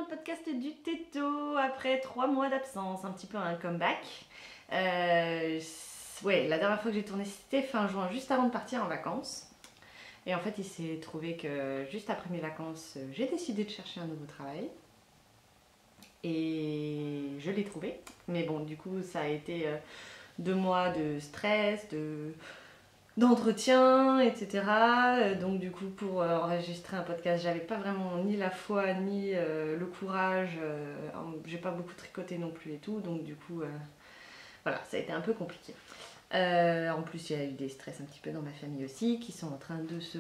le podcast du Této après 3 mois d'absence, un petit peu un comeback. Ouais, la dernière fois que j'ai tourné c'était fin juin, juste avant de partir en vacances. Et en fait il s'est trouvé que juste après mes vacances, j'ai décidé de chercher un nouveau travail. Et je l'ai trouvé. Mais bon, du coup ça a été 2 mois de stress, d'entretien, etc. Donc du coup pour enregistrer un podcast, j'avais pas vraiment ni la foi ni le courage. J'ai pas beaucoup tricoté non plus et tout, donc du coup voilà, ça a été un peu compliqué. En plus il y a eu des stress un petit peu dans ma famille aussi, qui sont en train de se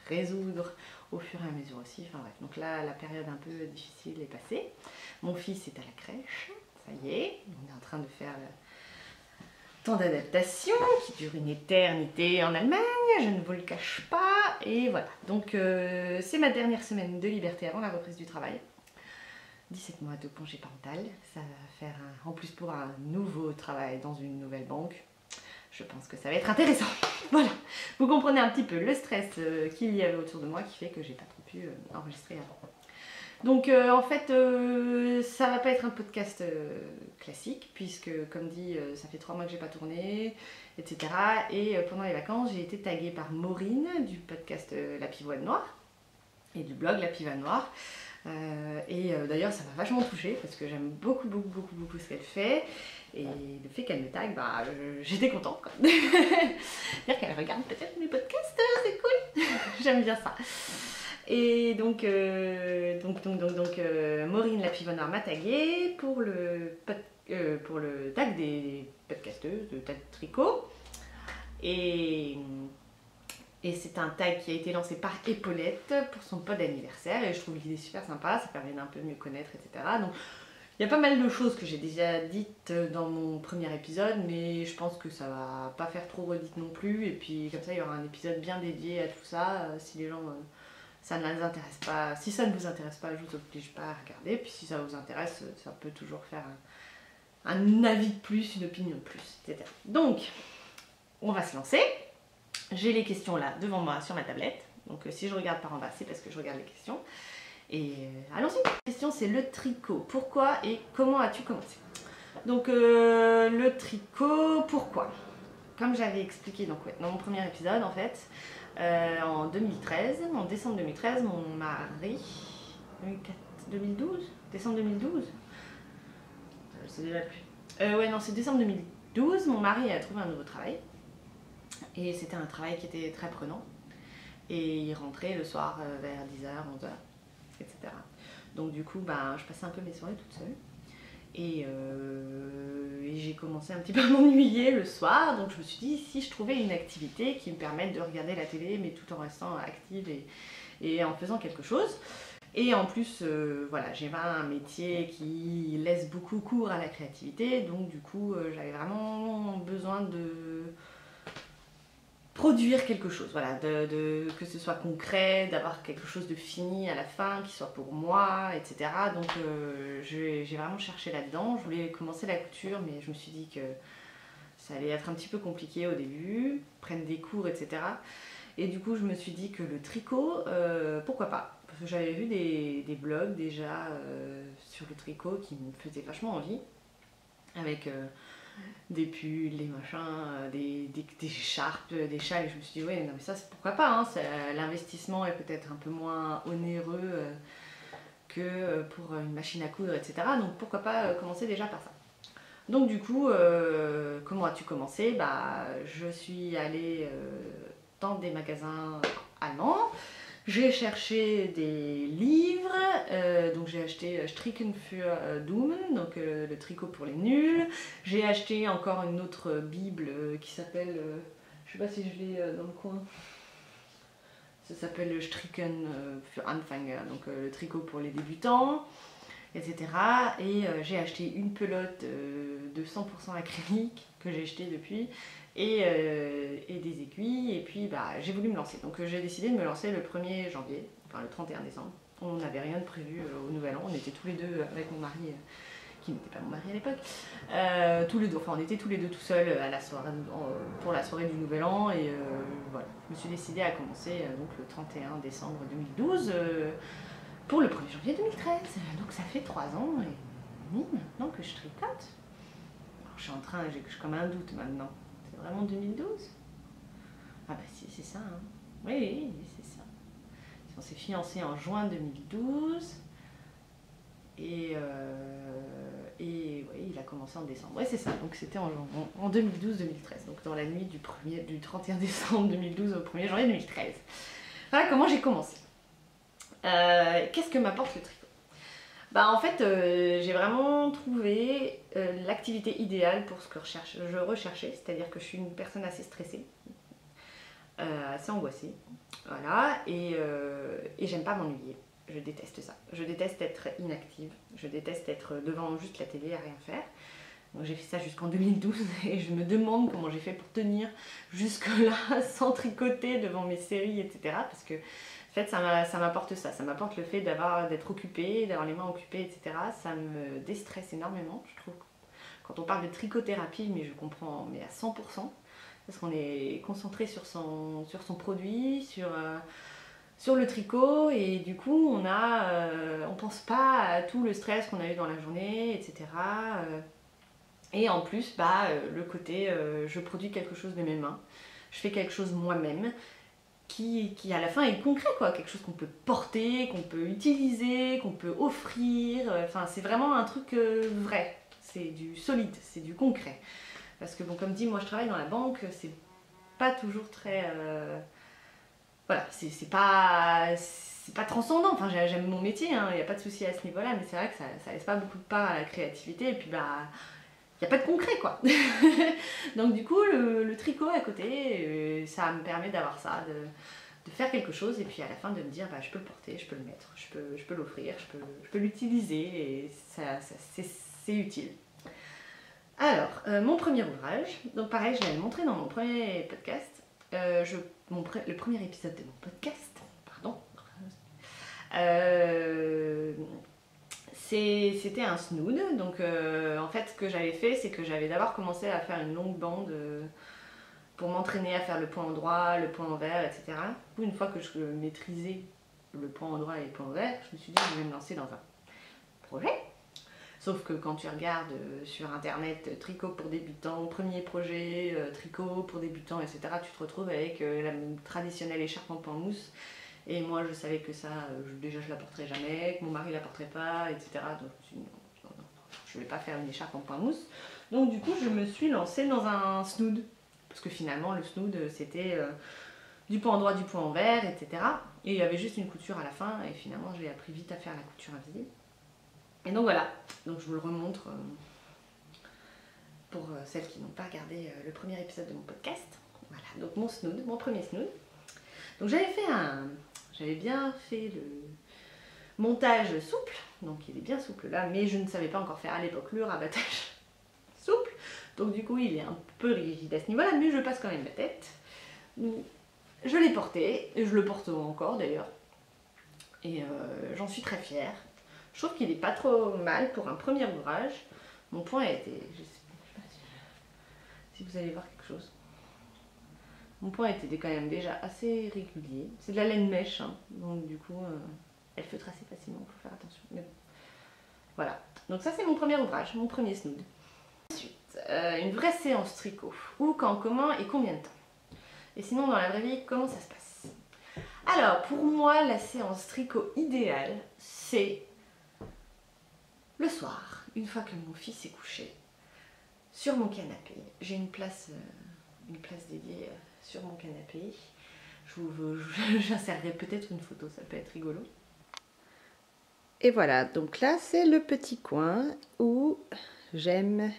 résoudre au fur et à mesure aussi. Enfin bref, donc là la période un peu difficile est passée. Mon fils est à la crèche, ça y est, on est en train de faire temps d'adaptation qui dure une éternité en Allemagne, je ne vous le cache pas. Et voilà, donc c'est ma dernière semaine de liberté avant la reprise du travail. 17 mois de congé parental, ça va faire en plus pour un nouveau travail dans une nouvelle banque. Je pense que ça va être intéressant. Voilà, vous comprenez un petit peu le stress qu'il y avait autour de moi qui fait que j'ai pas trop pu enregistrer avant. Donc en fait, ça va pas être un podcast classique, puisque comme dit, ça fait 3 mois que j'ai pas tourné, etc. Et pendant les vacances, j'ai été taguée par Maureen du podcast La Pivoine Noire et du blog La Pivoine Noire. D'ailleurs, ça m'a vachement touchée parce que j'aime beaucoup ce qu'elle fait. Et le fait qu'elle me tague, bah, j'étais contente quoi. Dire qu'elle regarde peut-être mes podcasts, c'est cool. J'aime bien ça. Et donc Maureen La Pivoine Noire m'a tagué pour le tag des podcasteuses, de tag tricot. Et c'est un tag qui a été lancé par Épaulette pour son pod d'anniversaire. Et je trouve l'idée super sympa, ça permet d'un peu mieux connaître, etc. Donc il y a pas mal de choses que j'ai déjà dites dans mon premier épisode, mais je pense que ça va pas faire trop redite non plus. Et puis comme ça, il y aura un épisode bien dédié à tout ça, si les gens... ça ne les intéresse pas. Si ça ne vous intéresse pas, je vous oblige pas à regarder. Puis si ça vous intéresse, ça peut toujours faire un avis de plus, une opinion de plus, etc. Donc, on va se lancer. J'ai les questions là devant moi sur ma tablette. Donc si je regarde par en bas, c'est parce que je regarde les questions. Et allons-y. La question c'est le tricot. Pourquoi et comment as-tu commencé? Donc le tricot, pourquoi? Comme j'avais expliqué donc, ouais, dans mon premier épisode en fait, en 2013, en décembre 2013, mon mari, 2012, décembre 2012, je sais déjà plus. Ouais non, c'est décembre 2012, mon mari a trouvé un nouveau travail. Et c'était un travail qui était très prenant. Et il rentrait le soir vers 10h, 11h, etc. Donc du coup, bah, je passais un peu mes soirées toute seule. Et j'ai commencé un petit peu à m'ennuyer le soir, donc je me suis dit si je trouvais une activité qui me permette de regarder la télé mais tout en restant active et en faisant quelque chose. Et en plus, voilà, j'ai un métier qui laisse beaucoup cours à la créativité, donc du coup j'avais vraiment besoin de produire quelque chose, voilà, que ce soit concret, d'avoir quelque chose de fini à la fin, qui soit pour moi, etc. Donc j'ai vraiment cherché là-dedans. Je voulais commencer la couture, mais je me suis dit que ça allait être un petit peu compliqué au début, prendre des cours, etc. Et du coup, je me suis dit que le tricot, pourquoi pas? Parce que j'avais vu des blogs déjà sur le tricot qui me faisaient vachement envie, avec... des pulls, des machins, des écharpes, des châles, et je me suis dit ouais non mais ça c'est pourquoi pas, hein, l'investissement est peut-être un peu moins onéreux que pour une machine à coudre, etc. Donc pourquoi pas commencer déjà par ça. Donc du coup, comment as-tu commencé? Bah je suis allée dans des magasins allemands. J'ai cherché des livres, donc j'ai acheté Stricken für Dummen, donc le tricot pour les nuls. J'ai acheté encore une autre bible qui s'appelle, je sais pas si je l'ai dans le coin, ça s'appelle Stricken für Anfänger, donc le tricot pour les débutants, etc. Et j'ai acheté une pelote de 100% acrylique que j'ai acheté depuis. Et des aiguilles, et puis bah, j'ai voulu me lancer. Donc j'ai décidé de me lancer le 1er janvier, enfin le 31 décembre. On n'avait rien de prévu au Nouvel An, on était tous les deux avec mon mari, qui n'était pas mon mari à l'époque, tous les deux, enfin on était tous les deux tout seuls à la soirée, pour la soirée du Nouvel An, et voilà. Je me suis décidée à commencer donc le 31 décembre 2012. pour le 1er janvier 2013. Donc ça fait 3 ans et demi maintenant que je tricote. Alors, je suis en train, j'ai comme un doute maintenant. C'est vraiment 2012? Ah bah si, c'est ça. Hein. Oui, oui, c'est ça. On s'est fiancés en juin 2012. Et ouais, il a commencé en décembre. Ouais, c'est ça. Donc c'était en 2012-2013. Donc dans la nuit du 31 décembre 2012 au 1er janvier 2013. Voilà comment j'ai commencé. Qu'est-ce que m'apporte le tricot? Bah en fait, j'ai vraiment trouvé l'activité idéale pour ce que je recherchais. C'est-à-dire que je suis une personne assez stressée, assez angoissée. Voilà. Et j'aime pas m'ennuyer. Je déteste ça. Je déteste être inactive. Je déteste être devant juste la télé à rien faire. Donc j'ai fait ça jusqu'en 2012 et je me demande comment j'ai fait pour tenir jusque-là sans tricoter devant mes séries, etc. Parce que en fait ça m'apporte ça. Ça m'apporte le fait d'être occupée, d'avoir les mains occupées, etc. Ça me déstresse énormément, je trouve. Quand on parle de tricothérapie, mais je comprends mais à 100%. Parce qu'on est concentré sur son produit, sur le tricot, et du coup on pense pas à tout le stress qu'on a eu dans la journée, etc. Et en plus, le côté je produis quelque chose de mes mains, je fais quelque chose moi-même, qui à la fin est concret, quoi. Quelque chose qu'on peut porter, qu'on peut utiliser, qu'on peut offrir, enfin c'est vraiment un truc vrai, c'est du solide, c'est du concret. Parce que bon, comme dit, moi je travaille dans la banque, c'est pas toujours très... voilà, c'est pas transcendant, enfin j'aime mon métier, il n'y a pas de souci à ce niveau-là, mais c'est vrai que ça laisse pas beaucoup de part à la créativité, et puis il n'y a pas de concret, quoi. Donc du coup, le tricot à côté, ça me permet d'avoir ça, de faire quelque chose, et puis à la fin de me dire, je peux le porter, je peux le mettre, je peux l'offrir, je peux l'utiliser, et c'est utile. Alors, mon premier ouvrage, donc pareil, je l'avais montré dans mon premier podcast, le premier épisode de mon podcast, pardon, c'était un snood. Donc en fait ce que j'avais fait, c'est que j'avais d'abord commencé à faire une longue bande pour m'entraîner à faire le point endroit, le point envers, etc. Une fois que je maîtrisais le point endroit et le point envers, je me suis dit que je vais me lancer dans un projet. Sauf que quand tu regardes sur internet tricot pour débutants, premier projet, tricot pour débutants, etc., tu te retrouves avec la traditionnelle écharpe en point mousse. Et moi je savais que ça, déjà je la porterais jamais, que mon mari la porterait pas, etc. Donc je me suis dit non, je vais pas faire une écharpe en point mousse. Donc du coup je me suis lancée dans un snood. Parce que finalement le snood c'était du point endroit, du point envers, etc. Et il y avait juste une couture à la fin et finalement j'ai appris vite à faire la couture invisible. Et donc voilà, donc je vous le remontre pour celles qui n'ont pas regardé le premier épisode de mon podcast. Voilà, donc mon snood, mon premier snood. Donc j'avais bien fait le montage souple, donc il est bien souple là, mais je ne savais pas encore faire à l'époque le rabattage souple. Donc du coup il est un peu rigide à ce niveau-là, mais je passe quand même la tête. Je l'ai porté, et je le porte encore d'ailleurs. Et j'en suis très fière. Je trouve qu'il n'est pas trop mal pour un premier ouvrage. Mon point a été... Je sais pas si vous allez voir quelque chose. Mon point était quand même déjà assez régulier. C'est de la laine mèche, hein, donc du coup, elle feutre assez facilement, il faut faire attention. Mais bon. Voilà, donc ça c'est mon premier ouvrage, mon premier snood. Ensuite, une vraie séance tricot. Où, quand, comment et combien de temps? Et sinon, dans la vraie vie, comment ça se passe? Alors, pour moi, la séance tricot idéale, c'est le soir, une fois que mon fils est couché, sur mon canapé. J'ai une place dédiée sur mon canapé. J'insérerai peut-être une photo, ça peut être rigolo. Et voilà, donc là c'est le petit coin où j'aime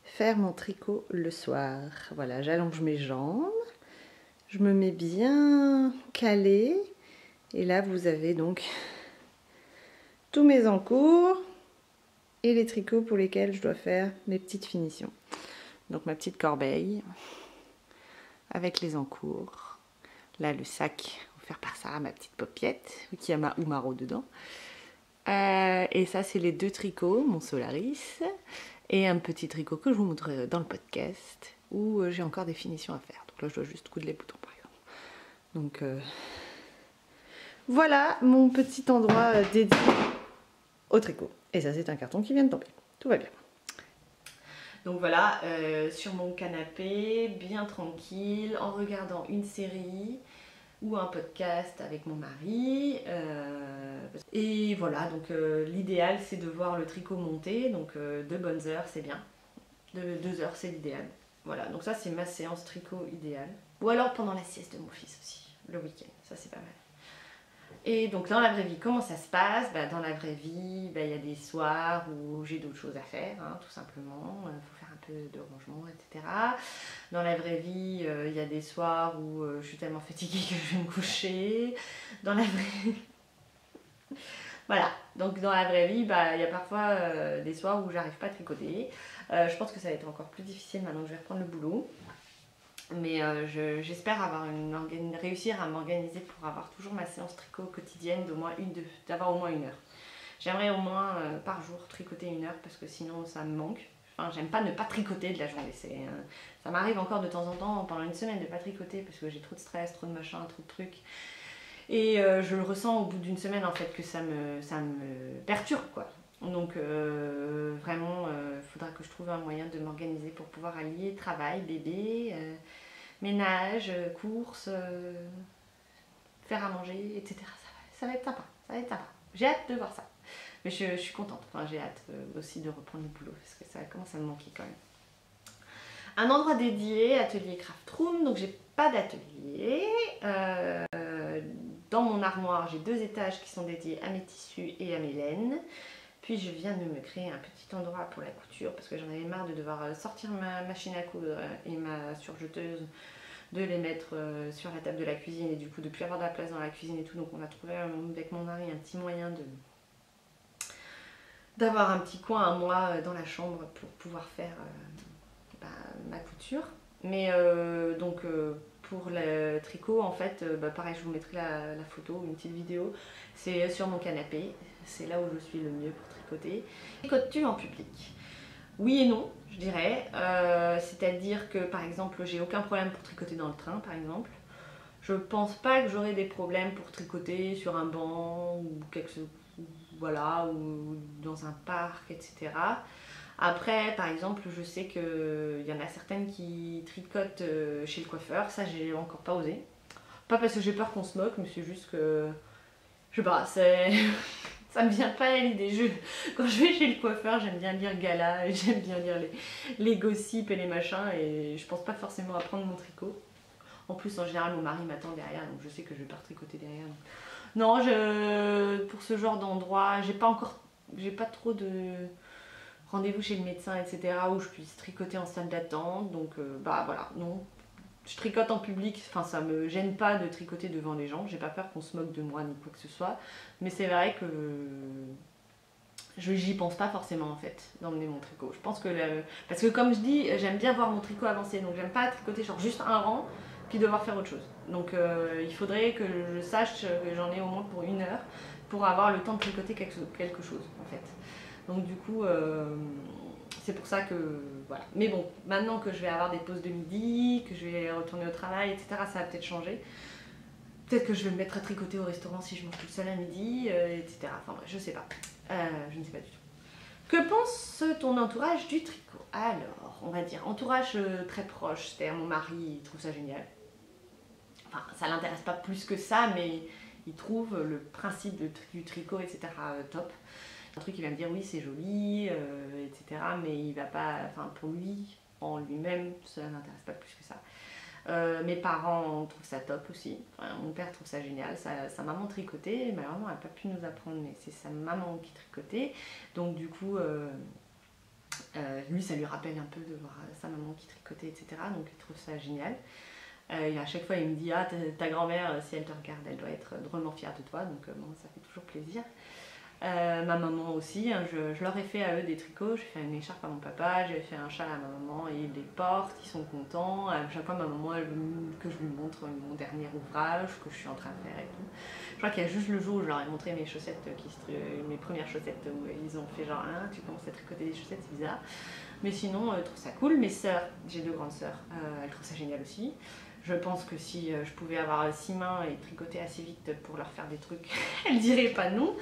faire mon tricot le soir. Voilà, j'allonge mes jambes, je me mets bien calée. Et là vous avez donc tous mes encours et les tricots pour lesquels je dois faire mes petites finitions. Donc ma petite corbeille avec les encours. Là le sac offert par Sarah, ma petite paupiette, qui a ma Oumaro dedans. Et ça c'est les deux tricots, mon Solaris, et un petit tricot que je vous montrerai dans le podcast, où j'ai encore des finitions à faire. Donc là je dois juste coudre les boutons par exemple. Donc Voilà mon petit endroit dédié au tricot. Et ça c'est un carton qui vient de tomber. Tout va bien. Donc voilà, sur mon canapé, bien tranquille, en regardant une série ou un podcast avec mon mari. Et voilà, donc l'idéal c'est de voir le tricot monter, donc 2 bonnes heures c'est bien. 2 heures c'est l'idéal. Voilà, donc ça c'est ma séance tricot idéale. Ou alors pendant la sieste de mon fils aussi, le week-end, ça c'est pas mal. Et donc dans la vraie vie, comment ça se passe? Dans la vraie vie, il y a des soirs où j'ai d'autres choses à faire, hein, tout simplement. Il faut faire un peu de rangement, etc. Dans la vraie vie, il y a des soirs où je suis tellement fatiguée que je vais me coucher. Dans la vraie... Voilà, donc dans la vraie vie, il y a parfois des soirs où j'arrive pas à tricoter. Je pense que ça va être encore plus difficile maintenant que je vais reprendre le boulot. Mais j'espère réussir à m'organiser pour avoir toujours ma séance tricot quotidienne d'avoir au moins 1 heure. J'aimerais au moins par jour tricoter 1 heure parce que sinon ça me manque. Enfin, j'aime pas ne pas tricoter de la journée. Ça m'arrive encore de temps en temps pendant 1 semaine de ne pas tricoter parce que j'ai trop de stress, trop de machin, trop de trucs. Et je le ressens au bout d'1 semaine en fait que ça me perturbe quoi. Donc vraiment, il faudra que je trouve un moyen de m'organiser pour pouvoir allier travail, bébé, ménage, courses, faire à manger, etc. Ça va être sympa, ça va être sympa. J'ai hâte de voir ça. Mais je suis contente, enfin, j'ai hâte aussi de reprendre le boulot parce que ça commence à me manquer quand même. Un endroit dédié, atelier Craft Room, donc j'ai pas d'atelier. Dans mon armoire, j'ai 2 étages qui sont dédiés à mes tissus et à mes laines. Puis je viens de me créer un petit endroit pour la couture parce que j'en avais marre de devoir sortir ma machine à coudre et ma surjeteuse, de les mettre sur la table de la cuisine et du coup de plus avoir de la place dans la cuisine et tout. Donc on a trouvé avec mon mari un petit moyen d'avoir un petit coin à moi dans la chambre pour pouvoir faire ma couture. Mais pour le tricot en fait, pareil je vous mettrai la photo, une petite vidéo. C'est sur mon canapé, c'est là où je suis le mieux pour tricoter. Tricotes-tu en public? Oui et non, je dirais. C'est-à-dire que par exemple, j'ai aucun problème pour tricoter dans le train par exemple. Je pense pas que j'aurai des problèmes pour tricoter sur un banc ou ou dans un parc, etc. Après, par exemple, je sais qu'il y en a certaines qui tricotent chez le coiffeur. Ça, j'ai encore pas osé. Pas parce que j'ai peur qu'on se moque, mais c'est juste que... Je sais pas, ça me vient pas à l'idée. Quand je vais chez le coiffeur, j'aime bien lire Gala, j'aime bien lire les gossips et les machins, et je pense pas forcément à prendre mon tricot. En plus, en général, mon mari m'attend derrière, donc je sais que je vais pas tricoter derrière. Donc... Non, pour ce genre d'endroit, j'ai pas trop de rendez-vous chez le médecin, etc. où je puisse tricoter en salle d'attente. Donc voilà, non. Je tricote en public, enfin ça me gêne pas de tricoter devant les gens. J'ai pas peur qu'on se moque de moi ni quoi que ce soit. Mais c'est vrai que j'y pense pas forcément en fait, d'emmener mon tricot. Je pense que parce que comme je dis, j'aime bien voir mon tricot avancer. Donc j'aime pas tricoter genre juste un rang puis devoir faire autre chose. Donc il faudrait que je sache que j'en ai au moins pour 1 heure pour avoir le temps de tricoter quelque chose en fait. Donc du coup, c'est pour ça que voilà. Mais bon, maintenant que je vais avoir des pauses de midi, que je vais retourner au travail, etc., ça va peut-être changer. Peut-être que je vais me mettre à tricoter au restaurant si je mange toute seule à midi, etc. Enfin bref, je sais pas. Je ne sais pas du tout. Que pense ton entourage du tricot? Alors, on va dire entourage très proche, c'est-à-dire mon mari, il trouve ça génial. Enfin, ça l'intéresse pas plus que ça, mais il trouve le principe du tricot, etc. Top. Un truc, il va me dire oui c'est joli, etc. Mais il va pas, enfin pour lui, en lui-même, ça n'intéresse pas plus que ça. Mes parents trouvent ça top aussi. Enfin, mon père trouve ça génial. Sa maman tricotait, malheureusement elle n'a pas pu nous apprendre, mais c'est sa maman qui tricotait. Donc du coup, lui ça lui rappelle un peu de voir sa maman qui tricotait, etc. Donc il trouve ça génial. Et à chaque fois il me dit ah ta grand-mère si elle te regarde elle doit être drôlement fière de toi, donc bon, ça fait toujours plaisir. Ma maman aussi, hein, je leur ai fait à eux des tricots, j'ai fait une écharpe à mon papa, j'ai fait un châle à ma maman et ils les portent, ils sont contents. À chaque fois ma maman elle veut que je lui montre mon dernier ouvrage que je suis en train de faire et tout. Je crois qu'il y a juste le jour où je leur ai montré mes chaussettes, mes premières chaussettes où ils ont fait genre ah, tu commences à tricoter des chaussettes, c'est bizarre. Mais sinon, je trouve ça cool. Mes sœurs, j'ai 2 grandes sœurs, elles trouvent ça génial aussi. Je pense que si je pouvais avoir 6 mains et tricoter assez vite pour leur faire des trucs, elles diraient pas non.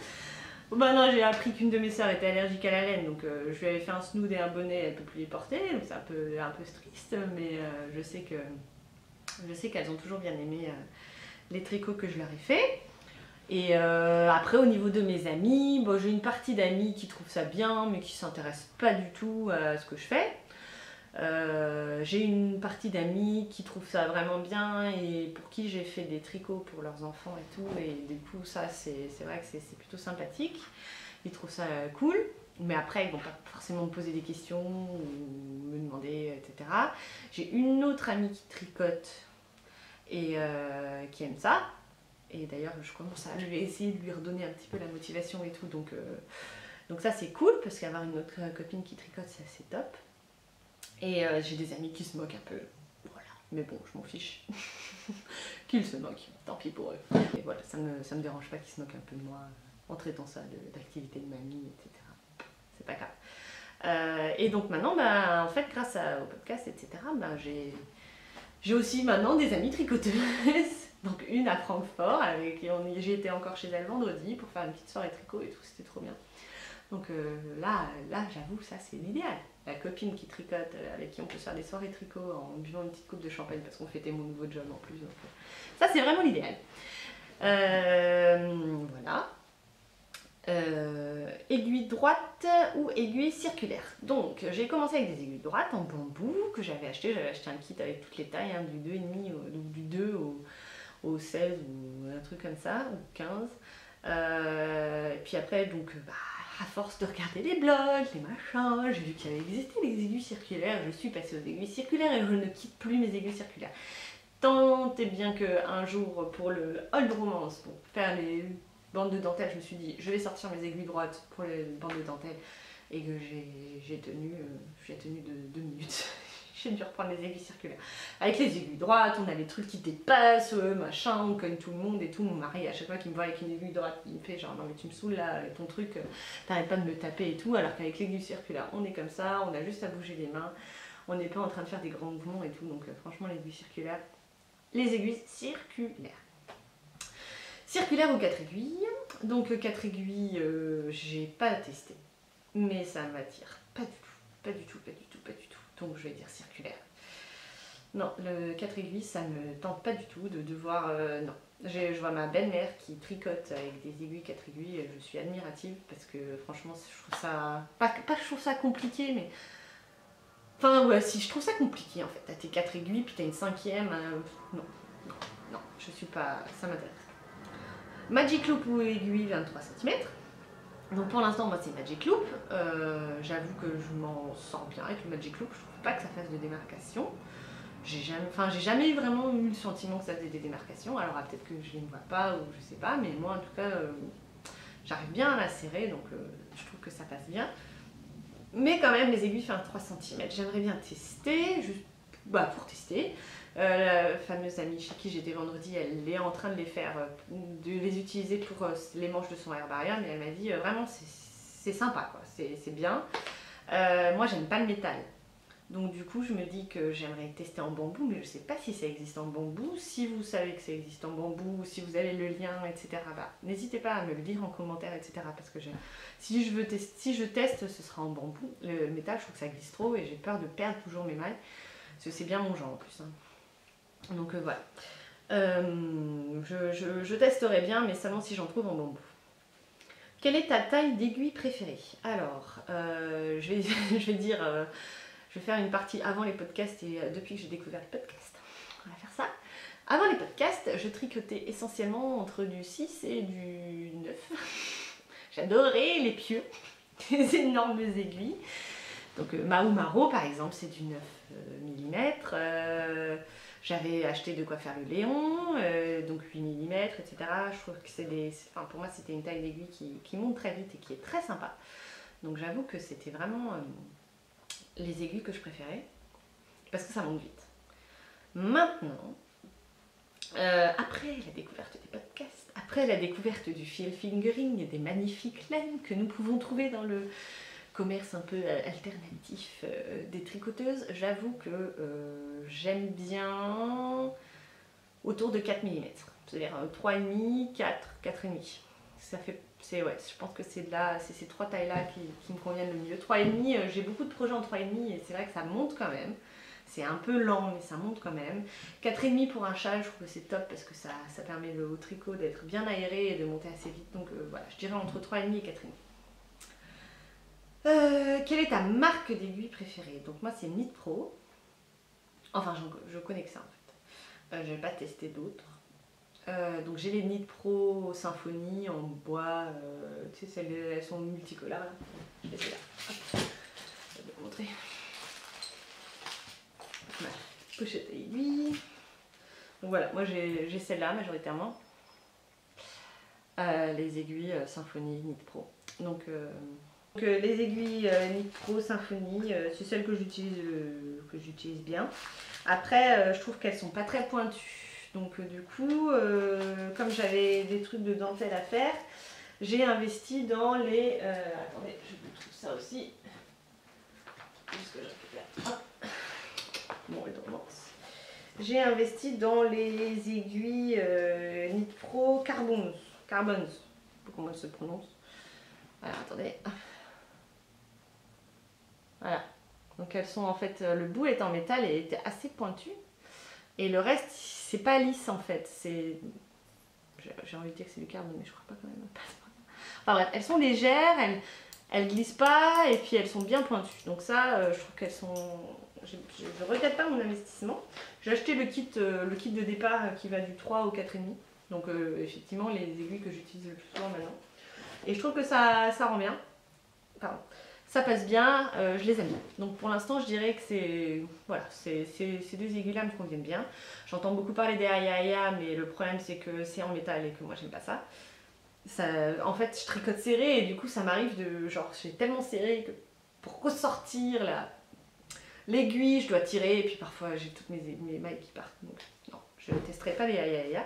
Bon, bah non, j'ai appris qu'une de mes sœurs était allergique à la laine, donc je lui avais fait un snood et un bonnet, elle peut plus les porter, donc c'est un peu triste, mais je sais qu'elles ont toujours bien aimé les tricots que je leur ai fait. Et après, au niveau de mes amis, bon, j'ai une partie d'amis qui trouvent ça bien, mais qui s'intéressent pas du tout à ce que je fais. J'ai une partie d'amis qui trouvent ça vraiment bien et pour qui j'ai fait des tricots pour leurs enfants et tout. Et du coup, ça, c'est vrai que c'est plutôt sympathique. Ils trouvent ça cool. Mais après, ils vont pas forcément me poser des questions ou me demander, etc. J'ai une autre amie qui tricote et qui aime ça. Et d'ailleurs, je commence à essayer de lui redonner un petit peu la motivation et tout. Donc ça, c'est cool parce qu'avoir une autre copine qui tricote, c'est assez top. Et j'ai des amis qui se moquent un peu. Voilà. Mais bon, je m'en fiche. Qu'ils se moquent, tant pis pour eux. Et voilà, ça me dérange pas qu'ils se moquent un peu de moi en traitant ça d'activité de mamie, etc. C'est pas grave. Et donc maintenant, bah, en fait, grâce au podcast, etc., bah, j'ai aussi maintenant des amies tricoteuses. Donc une à Francfort, avec qui j'ai été encore chez elle vendredi pour faire une petite soirée tricot et tout, c'était trop bien. Donc là j'avoue, ça c'est l'idéal. La copine qui tricote, avec qui on peut se faire des soirées tricot en buvant une petite coupe de champagne parce qu'on fêtait mon nouveau job en plus. Donc, ça c'est vraiment l'idéal. Voilà. Aiguille droite ou aiguille circulaire. Donc j'ai commencé avec des aiguilles droites en bambou que j'avais acheté un kit avec toutes les tailles, hein, du 2,5 du 2 au 16 ou un truc comme ça, ou 15. Et puis après, donc, à force de regarder les blogs, les machins, j'ai vu qu'il y avait existé les aiguilles circulaires, je suis passée aux aiguilles circulaires et je ne quitte plus mes aiguilles circulaires. Tant et bien qu'un jour, pour le Old Romance, pour faire les bandes de dentelle, je me suis dit, je vais sortir mes aiguilles droites pour les bandes de dentelle, et que j'ai tenu 2 minutes. J'ai dû reprendre les aiguilles circulaires. Avec les aiguilles droites, on a les trucs qui dépassent, machin, on cogne tout le monde et tout. Mon mari, à chaque fois qu'il me voit avec une aiguille droite, il me fait genre non mais tu me saoules là, avec ton truc, t'arrêtes pas de me taper et tout. Alors qu'avec l'aiguille circulaire, on est comme ça, on a juste à bouger les mains, on n'est pas en train de faire des grands mouvements et tout. Donc franchement, les aiguilles circulaires. Circulaire ou 4 aiguilles. Donc 4 aiguilles, j'ai pas testé, mais ça m'attire pas du tout, pas du tout, pas du tout, pas du tout. Donc je vais dire circulaire. Non, le 4 aiguilles, ça me tente pas du tout de devoir... non. Je vois ma belle-mère qui tricote avec des aiguilles 4 aiguilles, et je suis admirative parce que franchement, je trouve ça... Pas que je trouve ça compliqué, mais... Enfin, ouais, si, je trouve ça compliqué en fait. T'as tes 4 aiguilles, puis t'as une 5e... non, je suis pas... Ça m'intéresse. Magic Loop ou aiguille 23 cm. Donc pour l'instant, moi c'est Magic Loop. J'avoue que je m'en sens bien avec le Magic Loop. Je trouve pas que ça fasse de démarcation. J'ai jamais vraiment eu le sentiment que ça faisait des démarcations. Alors peut-être que je les vois pas ou je sais pas, mais moi en tout cas, j'arrive bien à la serrer, donc je trouve que ça passe bien. Mais quand même, les aiguilles font 3 cm. J'aimerais bien tester, juste pour tester. La fameuse amie chez qui j'étais vendredi, elle est en train de les faire, de les utiliser pour les manches de son air barrière, mais elle m'a dit vraiment c'est sympa, quoi, c'est bien. Moi j'aime pas le métal, donc du coup je me dis que j'aimerais tester en bambou, mais je sais pas si ça existe en bambou. Si vous savez que ça existe en bambou, si vous avez le lien, etc., n'hésitez pas à me le dire en commentaire, etc., parce que si je teste, ce sera en bambou. Le métal, je trouve que ça glisse trop et j'ai peur de perdre toujours mes mailles, parce que c'est bien mon genre en plus, hein. Donc voilà. Je testerai bien, mais seulement si j'en trouve en bambou. Quelle est ta taille d'aiguille préférée? Alors, je vais dire, je vais faire une partie avant les podcasts et depuis que j'ai découvert les podcasts. On va faire ça. Avant les podcasts, je tricotais essentiellement entre du 6 et du 9. J'adorais les pieux, les énormes aiguilles. Donc Mahou Maro par exemple, c'est du 9 mm. J'avais acheté de quoi faire le Léon, donc 8 mm, etc. Je trouve que pour moi c'était une taille d'aiguille qui monte très vite et qui est très sympa. Donc j'avoue que c'était vraiment les aiguilles que je préférais, parce que ça monte vite. Maintenant, après la découverte des podcasts, après la découverte du fil fingering, des magnifiques laines que nous pouvons trouver dans le commerce un peu alternatif des tricoteuses, j'avoue que j'aime bien autour de 4 mm. C'est-à-dire 3,5, 4, 4,5. Ça fait, ouais, je pense que c'est ces trois tailles-là qui me conviennent le mieux. 3,5, j'ai beaucoup de projets en 3,5 et c'est vrai que ça monte quand même. C'est un peu lent, mais ça monte quand même. 4,5 pour un châle, je trouve que c'est top parce que ça permet au tricot d'être bien aéré et de monter assez vite. Donc voilà, je dirais entre 3,5 et 4,5. Quelle est ta marque d'aiguille préférée? Donc moi c'est Knit Pro. Enfin je connais que ça en fait. Je n'ai pas testé d'autres. Donc j'ai les Knit Pro Symphony en bois. Tu sais, elles sont multicolores là. Je vais essayer là. Hop. Je vais vous montrer. Voilà. Pochette à aiguille. Donc voilà, moi j'ai celle-là majoritairement. Les aiguilles Symphony Knit Pro. Donc les aiguilles Knit Pro Symphony, c'est celles que j'utilise bien. Après, je trouve qu'elles sont pas très pointues. Donc du coup, comme j'avais des trucs de dentelle à faire, j'ai investi dans les... attendez, je vous trouve ça aussi. Juste que je récupère. Hop. Bon, et donc, j'ai investi dans les aiguilles Knit Pro Carbons. Carbons. Je sais pas comment elles se prononcent. Voilà, attendez. Voilà. Donc elles sont en fait, le bout est en métal et était assez pointu. Et le reste, c'est pas lisse en fait. C'est... J'ai envie de dire que c'est du carbone, mais je crois pas quand même. Enfin bref, elles sont légères, elles glissent pas et puis elles sont bien pointues. Donc ça, je trouve qu'elles sont... Je regrette pas mon investissement. J'ai acheté le kit de départ qui va du 3 au 4,5. Donc effectivement, les aiguilles que j'utilise le plus souvent maintenant. Et je trouve que ça rend bien. Pardon. Ça passe bien, je les aime bien. Donc pour l'instant, je dirais que c'est... Voilà, ces deux aiguilles-là me conviennent bien. J'entends beaucoup parler des Aya, mais le problème c'est que c'est en métal et que moi j'aime pas ça. En fait, je tricote serré et du coup ça m'arrive de... Genre, je suis tellement serré que pour ressortir l'aiguille, je dois tirer et puis parfois j'ai toutes mes mailles qui partent. Donc non, je ne testerai pas les Aya.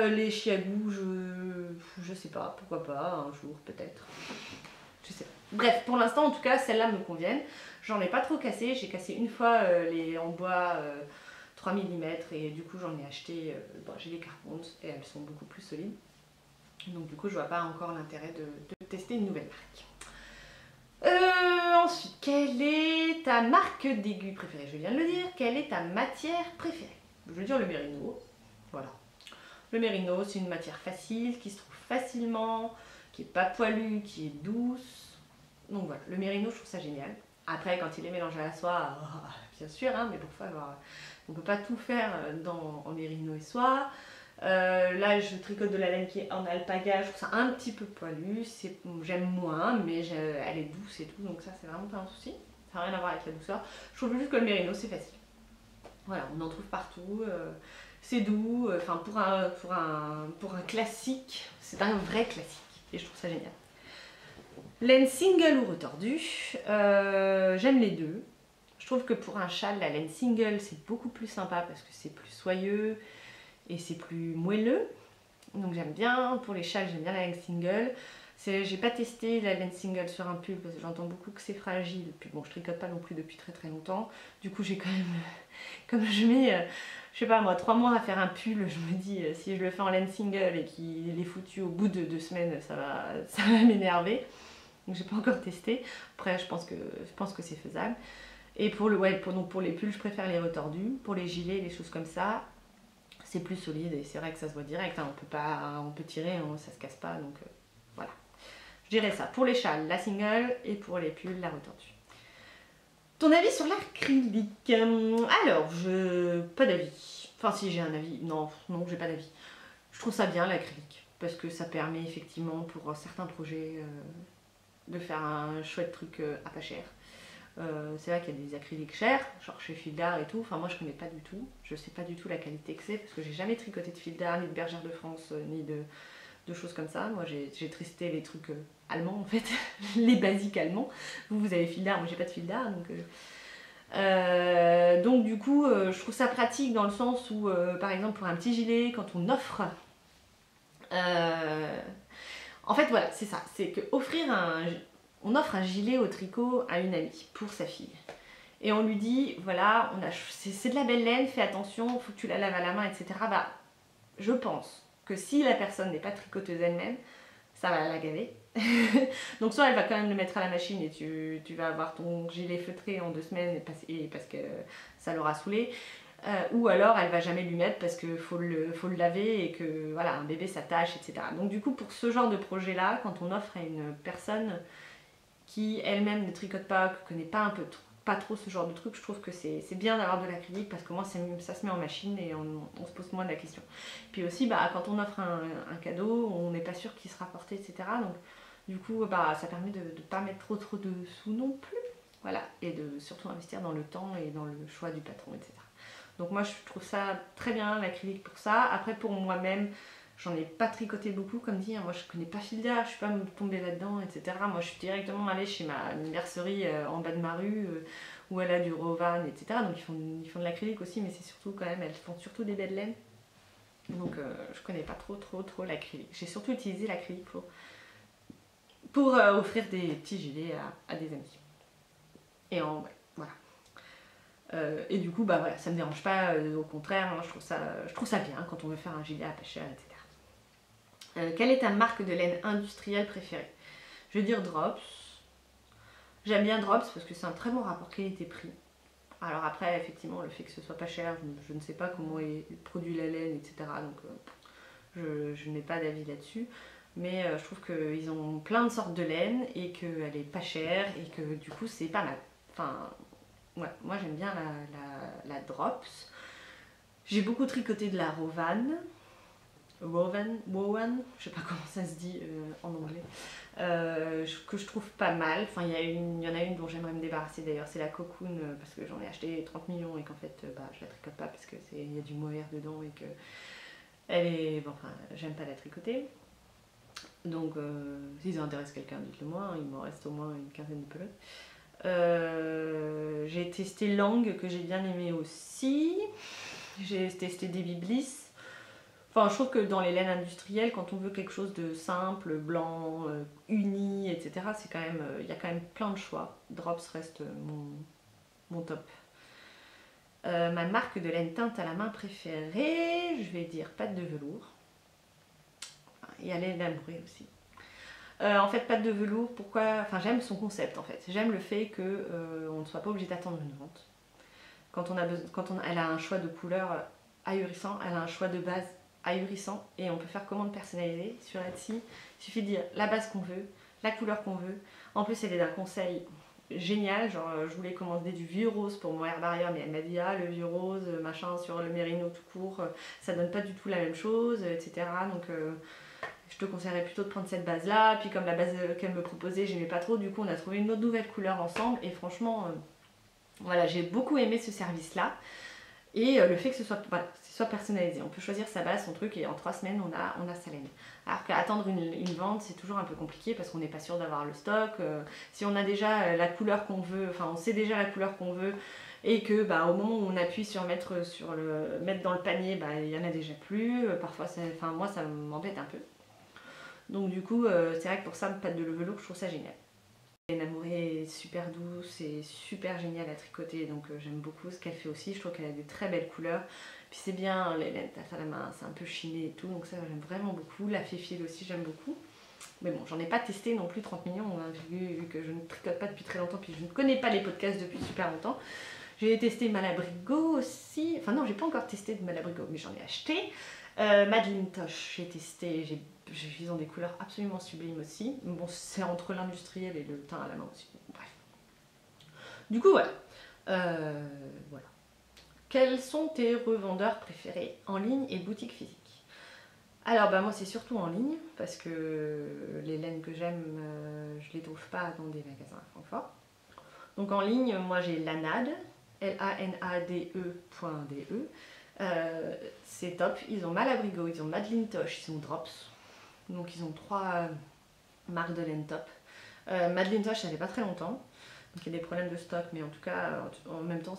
Les chiagous, je sais pas, pourquoi pas, un jour peut-être. Je sais pas. Bref, pour l'instant en tout cas, celles-là me conviennent. J'en ai pas trop cassé, j'ai cassé une fois les en bois 3 mm et du coup j'en ai acheté, bon, j'ai les Carbons et elles sont beaucoup plus solides. Donc du coup je vois pas encore l'intérêt de tester une nouvelle marque. Ensuite, quelle est ta marque d'aiguille préférée? Je viens de le dire. Quelle est ta matière préférée? Je veux dire le mérino. Voilà. Le mérino, c'est une matière facile, qui se trouve facilement, qui n'est pas poilue, qui est douce. Donc voilà, le mérino, je trouve ça génial. Après, quand il est mélangé à la soie, bien sûr, hein, mais parfois, on ne peut pas tout faire en mérino et soie. Là, je tricote de la laine qui est en alpaga, je trouve ça un petit peu poilu. J'aime moins, mais elle est douce et tout, donc ça, c'est vraiment pas un souci. Ça n'a rien à voir avec la douceur. Je trouve juste que le mérino, c'est facile. Voilà, on en trouve partout. C'est doux, enfin pour un classique, c'est un vrai classique et je trouve ça génial. Laine single ou retordue, j'aime les deux. Je trouve que pour un châle, la laine single c'est beaucoup plus sympa parce que c'est plus soyeux et c'est plus moelleux. Donc j'aime bien, pour les châles j'aime bien la laine single. J'ai pas testé la laine single sur un pull parce que j'entends beaucoup que c'est fragile. Puis bon, je tricote pas non plus depuis très longtemps. Du coup j'ai quand même, comme je mets... je sais pas moi, 3 mois à faire un pull, je me dis si je le fais en laine single et qu'il est foutu au bout de 2 semaines, ça va m'énerver. Donc j'ai pas encore testé. Après je pense que c'est faisable. Et pour les pulls, je préfère les retordus. Pour les gilets, les choses comme ça, c'est plus solide et c'est vrai que ça se voit direct. Hein, on peut tirer, ça se casse pas. Donc voilà. Je dirais ça. Pour les châles, la single et pour les pulls, la retordue. Ton avis sur l'acrylique? Alors, pas d'avis. Enfin, si j'ai un avis. Non, j'ai pas d'avis. Je trouve ça bien l'acrylique parce que ça permet effectivement pour certains projets de faire un chouette truc à pas cher. C'est vrai qu'il y a des acryliques chers, genre chez Fil d'Art et tout. Enfin, moi je connais pas du tout. Je sais pas du tout la qualité que c'est parce que j'ai jamais tricoté de Fil d'Art, ni de Bergère de France, ni de choses comme ça. Moi j'ai tristé les trucs allemands en fait, les basiques allemands. Vous avez Fil d'Art, moi j'ai pas de Fil d'Art donc du coup je trouve ça pratique dans le sens où par exemple pour un petit gilet quand on offre en fait voilà c'est ça, c'est que on offre un gilet au tricot à une amie pour sa fille et on lui dit voilà, c'est de la belle laine, fais attention, faut que tu la laves à la main, etc. Bah, je pense que si la personne n'est pas tricoteuse elle-même, ça va la gaver. Donc soit elle va quand même le mettre à la machine et tu vas avoir ton gilet feutré en 2 semaines parce que ça l'aura saoulé. Ou alors elle va jamais lui mettre parce qu'il faut le laver et que voilà, un bébé ça tâche, etc. Donc du coup pour ce genre de projet là, quand on offre à une personne qui elle-même ne tricote pas, qui connaît pas trop ce genre de truc, je trouve que c'est bien d'avoir de l'acrylique parce que moi ça se met en machine et on se pose moins de la question. Puis aussi bah, quand on offre un cadeau, on n'est pas sûr qu'il sera porté, etc. Donc du coup bah, ça permet de ne pas mettre trop de sous non plus. Voilà, et de surtout investir dans le temps et dans le choix du patron, etc. Donc moi je trouve ça très bien l'acrylique pour ça. Après pour moi-même, j'en ai pas tricoté beaucoup comme dit, hein. Moi je connais pas fil d'art, je suis pas tombée là-dedans, etc. Moi je suis directement allée chez ma mercerie en bas de ma rue où elle a du Rovan, etc. Donc ils font de l'acrylique aussi, mais c'est surtout quand même, elles font surtout des belles laines. Donc je connais pas trop l'acrylique. J'ai surtout utilisé l'acrylique pour offrir des petits gilets à des amis. Et ouais, voilà. Et du coup, bah voilà, ça me dérange pas, au contraire, hein, je trouve ça bien quand on veut faire un gilet à pas cher, etc. Quelle est ta marque de laine industrielle préférée? Je vais dire Drops. J'aime bien Drops parce que c'est un très bon rapport qualité-prix. Alors après, effectivement, le fait que ce soit pas cher, je ne sais pas comment est produit la laine, etc. Donc je n'ai pas d'avis là-dessus. Mais je trouve qu'ils ont plein de sortes de laine et qu'elle est pas chère et que du coup c'est pas mal. Enfin, ouais, moi j'aime bien la Drops. J'ai beaucoup tricoté de la Rowan, je sais pas comment ça se dit en anglais, que je trouve pas mal. Enfin, il y en a une dont j'aimerais me débarrasser d'ailleurs, c'est la Cocoon, parce que j'en ai acheté 30 millions et qu'en fait bah, je la tricote pas parce qu'il y a du mohair dedans et que bon, enfin, j'aime pas la tricoter. Donc si ça intéresse quelqu'un, dites-le moi, hein, il m'en reste au moins une quinzaine de pelotes. J'ai testé Lang que j'ai bien aimé aussi. J'ai testé Debbie Bliss. Enfin, je trouve que dans les laines industrielles, quand on veut quelque chose de simple, blanc, uni, etc., c'est quand même, il y a quand même plein de choix. Drops reste mon top. Ma marque de laine teinte à la main préférée, je vais dire pâte de velours. Il y a laine labourée aussi. En fait, pâte de velours, pourquoi? Enfin, j'aime son concept en fait. J'aime le fait qu'on ne soit pas obligé d'attendre une vente. Elle a un choix de couleurs ahurissant, elle a un choix de base ahurissant et on peut faire commande personnalisée sur Etsy. Il suffit de dire la base qu'on veut, la couleur qu'on veut. En plus, elle est d'un conseil génial. Genre, je voulais commander du vieux rose pour mon air barrière, mais elle m'a dit ah, le vieux rose, machin, sur le mérino tout court, ça donne pas du tout la même chose, etc. Donc, je te conseillerais plutôt de prendre cette base là. Puis, comme la base qu'elle me proposait, j'aimais pas trop, du coup, on a trouvé une autre nouvelle couleur ensemble et franchement. Voilà, j'ai beaucoup aimé ce service-là. Et le fait que ce soit personnalisé. On peut choisir sa base, son truc, et en 3 semaines, on a sa laine. Alors qu'attendre une vente, c'est toujours un peu compliqué parce qu'on n'est pas sûr d'avoir le stock. Si on a déjà la couleur qu'on veut, enfin on sait déjà la couleur qu'on veut, et que bah, au moment où on appuie sur mettre dans le panier, bah, il n'y en a déjà plus. Parfois, moi, ça m'embête un peu. Donc du coup, c'est vrai que pour ça, pâte de velours, je trouve ça génial. Laine amourée est super douce et super géniale à tricoter, donc j'aime beaucoup ce qu'elle fait aussi. Je trouve qu'elle a des très belles couleurs. Puis c'est bien, les laines taffes à la main, c'est un peu chiné et tout, donc ça j'aime vraiment beaucoup. La Féfil aussi j'aime beaucoup. Mais bon, j'en ai pas testé non plus 30 millions, hein, vu que je ne tricote pas depuis très longtemps, puis je ne connais pas les podcasts depuis super longtemps. J'ai testé Malabrigo aussi. Enfin non, j'ai pas encore testé de Malabrigo, mais j'en ai acheté. Madeline Tosh, j'ai testé, ils ont des couleurs absolument sublimes aussi. Bon, c'est entre l'industriel et le teint à la main aussi. Bref. Du coup, voilà. Voilà. Quels sont tes revendeurs préférés en ligne et boutique physique? Alors, bah, moi, c'est surtout en ligne, parce que les laines que j'aime, je les trouve pas dans des magasins à Francfort. Donc en ligne, moi j'ai Lanade, lanade.de. C'est top, ils ont Malabrigo, ils ont Madeline Tosh, ils ont Drops. Donc ils ont 3 marques de laine top. Madeline Tosh, ça fait pas très longtemps, donc il y a des problèmes de stock, mais en tout cas, en même temps,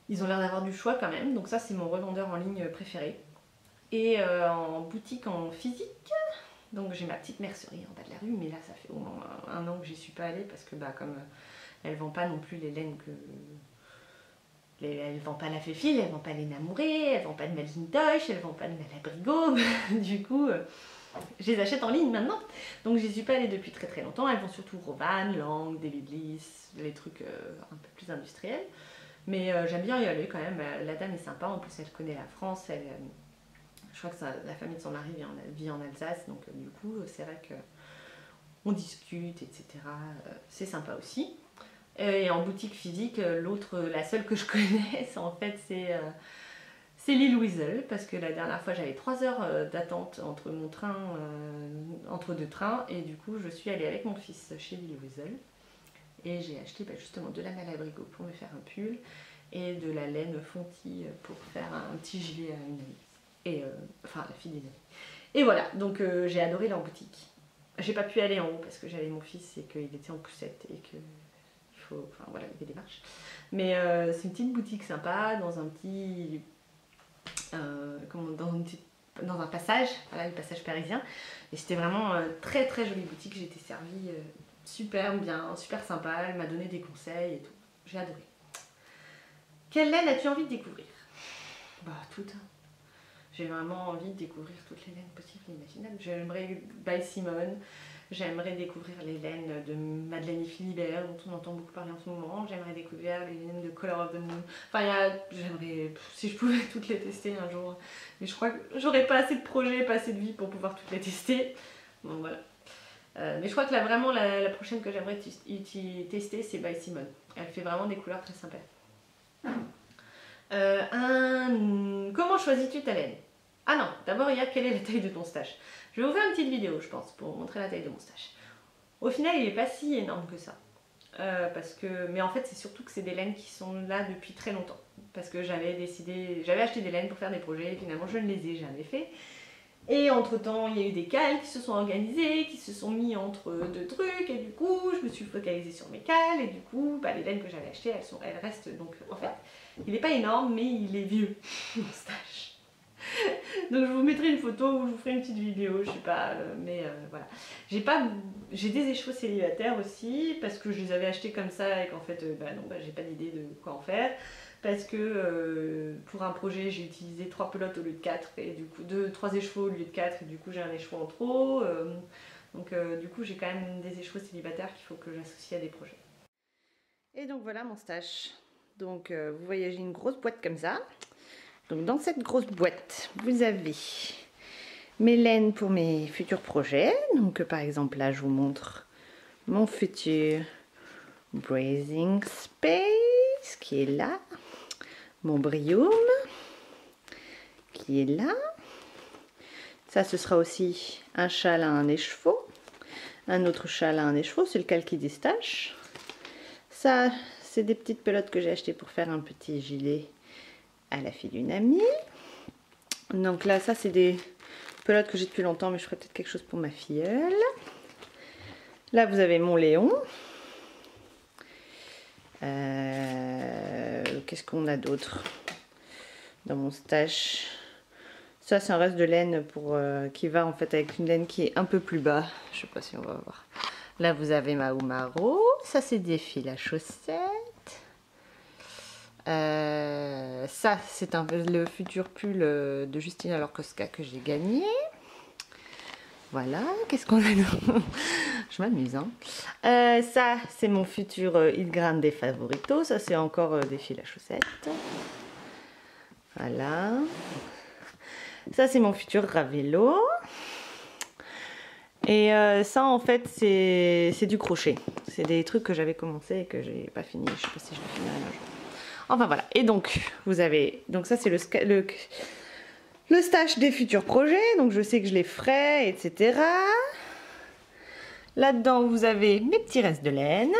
ils ont l'air d'avoir du choix quand même. Donc ça, c'est mon revendeur en ligne préféré. Et en boutique, en physique, donc j'ai ma petite mercerie en bas de la rue, mais là, ça fait au moins 1 an que j'y suis pas allée, parce que bah, comme Elle vend pas non plus les laines que... Elle vend pas la Féfil, elle vend pas les Namouré, elle vend pas de Malintosh, elle vend pas de Malabrigo. Du coup, je les achète en ligne maintenant. Donc j'y suis pas allée depuis très très longtemps. Elles vendent surtout Rovan, Lang, David Bliss, les trucs un peu plus industriels. Mais j'aime bien y aller quand même. La dame est sympa, en plus elle connaît la France. Je crois que la famille de son mari vit en Alsace, donc du coup c'est vrai qu'on discute, etc. C'est sympa aussi. Et en boutique physique, la seule que je connais, en fait, c'est Lille Wiesel, parce que la dernière fois j'avais 3 heures d'attente entre mon train, entre deux trains, et du coup je suis allée avec mon fils chez Lille Wiesel, et j'ai acheté justement de la Malabrigo pour me faire un pull, et de la laine Fonty pour faire un petit gilet à une amie, enfin à la fille d'une amie. Et voilà, donc j'ai adoré leur boutique. J'ai pas pu aller en haut parce que j'avais mon fils et qu'il était en poussette et que... Enfin voilà, il y avait des marches. Mais c'est une petite boutique sympa, dans un petit... dans un passage, voilà, le passage parisien. Et c'était vraiment très très jolie boutique, j'ai été servie super bien, super sympa, elle m'a donné des conseils et tout. J'ai adoré. Quelle laine as-tu envie de découvrir? Bah toutes. J'ai vraiment envie de découvrir toutes les laines possibles et imaginables. J'aimerais By Simone. J'aimerais découvrir les laines de Madeleine et Philibert, dont on entend beaucoup parler en ce moment. J'aimerais découvrir les laines de Color of the Moon. Enfin, j'aimerais, si je pouvais toutes les tester un jour. Mais je crois que j'aurais pas assez de projets, pas assez de vie pour pouvoir toutes les tester. Bon, voilà. Mais je crois que là, vraiment, la prochaine que j'aimerais tester, c'est By Simone. Elle fait vraiment des couleurs très sympas. Comment choisis-tu ta laine? Ah non, d'abord il y a quelle est la taille de ton stash. Je vais vous faire une petite vidéo, je pense, pour montrer la taille de mon stash. Au final, il n'est pas si énorme que ça. Mais en fait, c'est surtout que c'est des laines qui sont là depuis très longtemps. Parce que j'avais acheté des laines pour faire des projets, et finalement je ne les ai jamais fait. Et entre temps, il y a eu des cales qui se sont organisés, qui se sont mis entre deux trucs, et du coup, je me suis focalisée sur mes cales, et du coup, les laines que j'avais achetées, elles restent. Donc en fait, il n'est pas énorme, mais il est vieux, mon stash. Donc je vous mettrai une photo ou je vous ferai une petite vidéo, je sais pas, voilà. J'ai des écheveaux célibataires aussi, parce que je les avais achetés comme ça et qu'en fait, j'ai pas d'idée de quoi en faire. Parce que pour un projet, j'ai utilisé 3 pelotes au lieu de 4, et du coup 3 écheveaux au lieu de 4, et du coup j'ai un écheveau en trop. Donc du coup j'ai quand même des écheveaux célibataires qu'il faut que j'associe à des projets. Et donc voilà mon stash. Donc vous voyez, j'ai une grosse boîte comme ça. Donc dans cette grosse boîte, vous avez mes laines pour mes futurs projets. Donc par exemple là, je vous montre mon futur Breathing Space qui est là. Mon Brium qui est là. Ça, ce sera aussi un châle à un écheveau. Un autre châle à un écheveau, c'est le calquis des staches. Ça, c'est des petites pelotes que j'ai achetées pour faire un petit gilet à la fille d'une amie. Donc là, ça c'est des pelotes que j'ai depuis longtemps, mais je ferai peut-être quelque chose pour ma filleule. Là, vous avez mon Léon. Qu'est-ce qu'on a d'autre dans mon stash? Ça, c'est un reste de laine qui va en fait avec une laine qui est un peu plus bas. Je sais pas si on va voir. Là, vous avez ma Umaro. Ça, c'est des fils à chaussettes. Ça, c'est le futur pull de Justina Lorkowska que j'ai gagné. Voilà, qu'est-ce qu'on a d'autre? Je m'amuse, hein. Ça, c'est mon futur Il Grande Favorito. Ça, c'est encore des fils à chaussettes. Voilà. Ça, c'est mon futur Ravello. Et ça, en fait, c'est du crochet. C'est des trucs que j'avais commencé et que j'ai pas fini. Je sais pas si je le finirai un jour. Enfin voilà, et donc vous avez, donc ça c'est le stash des futurs projets, donc je sais que je les ferai, etc. Là-dedans vous avez mes petits restes de laine,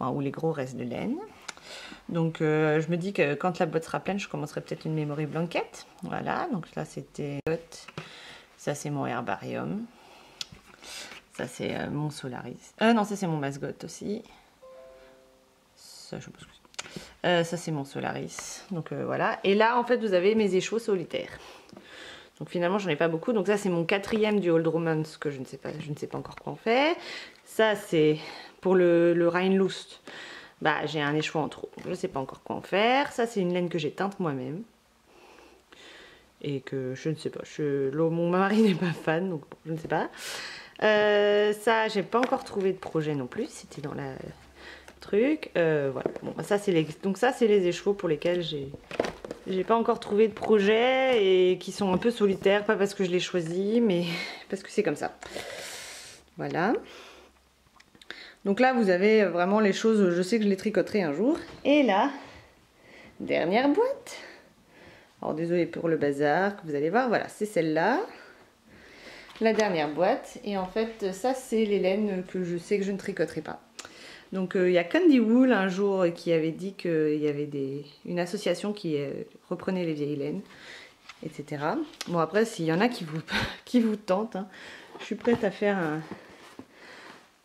enfin, ou les gros restes de laine. Donc je me dis que quand la boîte sera pleine, je commencerai peut-être une memory blanket. Voilà, donc là c'était, ça c'est mon herbarium, ça c'est mon Solaris, non ça c'est mon masgot aussi, ça je pense que ça c'est mon Solaris, donc voilà. Et là en fait vous avez mes écheveaux solitaires. Donc finalement j'en ai pas beaucoup. Donc ça c'est mon 4e du Old Romance que je ne sais pas encore quoi en faire. Ça c'est pour le Rheinlust. bah j'ai un écheveau en trop. Je sais pas encore quoi en faire. Ça c'est une laine que j'ai teinte moi-même. Et que je ne sais pas, mon mari n'est pas fan, donc bon, je ne sais pas. Ça, j'ai pas encore trouvé de projet non plus, c'était dans la truc. Voilà, bon, ça c'est les écheveaux pour lesquels j'ai pas encore trouvé de projet et qui sont un peu solitaires, pas parce que je les choisis, mais parce que c'est comme ça. Voilà. Donc là, vous avez vraiment les choses, je sais que je les tricoterai un jour. Et là, dernière boîte. Alors désolé pour le bazar que vous allez voir, voilà, c'est celle-là. La dernière boîte. Et en fait, ça c'est les laines que je sais que je ne tricoterai pas. Donc il y a Candy Wool un jour qui avait dit qu'il y avait une association qui reprenait les vieilles laines, etc. Bon après, s'il y en a qui vous tentent, hein, je suis prête à faire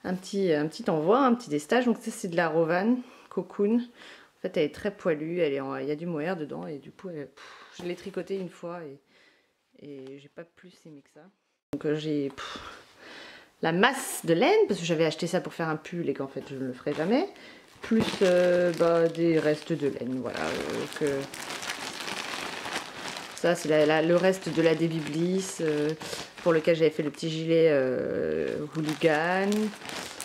un petit envoi, un petit destage. Donc ça c'est de la Rovan Cocoon. En fait elle est très poilue, il y a du mohair dedans et du coup je l'ai tricoté une fois et j'ai pas plus aimé que ça. Donc j'ai la masse de laine, parce que j'avais acheté ça pour faire un pull et qu'en fait je ne le ferai jamais, plus des restes de laine, voilà. Ça c'est le reste de la Debbie Bliss, pour lequel j'avais fait le petit gilet hooligan.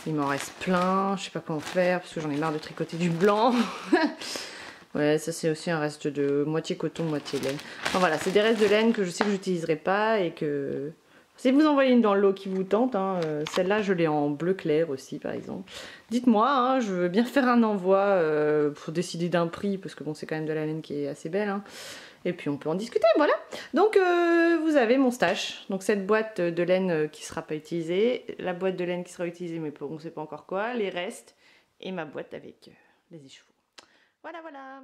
Il m'en reste plein, je sais pas quoi en faire, parce que j'en ai marre de tricoter du blanc. Ouais, ça c'est aussi un reste de moitié coton, moitié laine. Enfin voilà, c'est des restes de laine que je sais que j'utiliserai pas et que... Si vous en voyez une dans le lot qui vous tente, hein, celle-là je l'ai en bleu clair aussi par exemple. Dites-moi, hein, je veux bien faire un envoi pour décider d'un prix, parce que bon c'est quand même de la laine qui est assez belle. Hein. Et puis on peut en discuter, voilà. Donc vous avez mon stash, donc cette boîte de laine qui sera pas utilisée, la boîte de laine qui sera utilisée mais on ne sait pas encore quoi, les restes, et ma boîte avec les écheveaux. Voilà, voilà.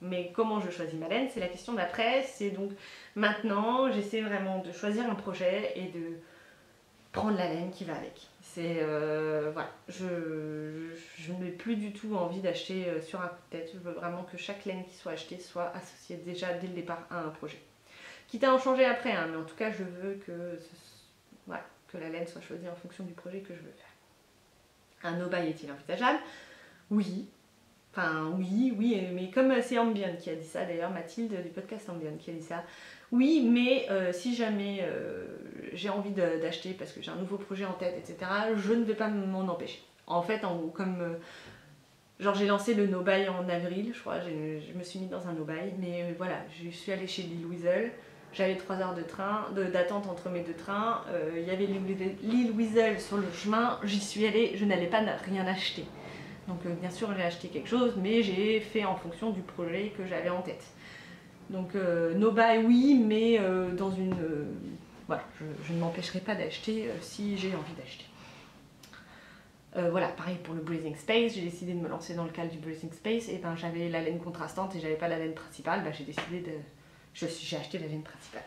Mais comment je choisis ma laine, c'est la question d'après. C'est donc maintenant, j'essaie vraiment de choisir un projet et de prendre la laine qui va avec. C'est voilà, je n'ai plus du tout envie d'acheter sur un coup de tête. Je veux vraiment que chaque laine qui soit achetée soit associée déjà dès le départ à un projet. Quitte à en changer après, hein, mais en tout cas, je veux voilà, que la laine soit choisie en fonction du projet que je veux faire. Un no-buy est-il envisageable? Oui. Enfin oui, mais comme c'est Ambient qui a dit ça, d'ailleurs Mathilde du podcast Ambient qui a dit ça, oui, mais si jamais j'ai envie d'acheter parce que j'ai un nouveau projet en tête, etc., je ne vais pas m'en empêcher. En fait, comme genre j'ai lancé le no-buy en avril, je crois, je me suis mise dans un no-buy, mais voilà, je suis allée chez Lille Wiesel, j'avais 3 heures d'attente entre mes deux trains, il y avait Lille Wiesel sur le chemin, j'y suis allée, je n'allais pas rien acheter. Donc bien sûr j'ai acheté quelque chose, mais j'ai fait en fonction du projet que j'avais en tête. Donc no buy oui, mais dans une... voilà, je ne m'empêcherai pas d'acheter si j'ai envie d'acheter. Voilà, pareil pour le Breathing Space, j'ai décidé de me lancer dans le cadre du Breathing Space, et ben j'avais la laine contrastante et j'avais pas la laine principale, ben, j'ai décidé de... j'ai acheté la laine principale.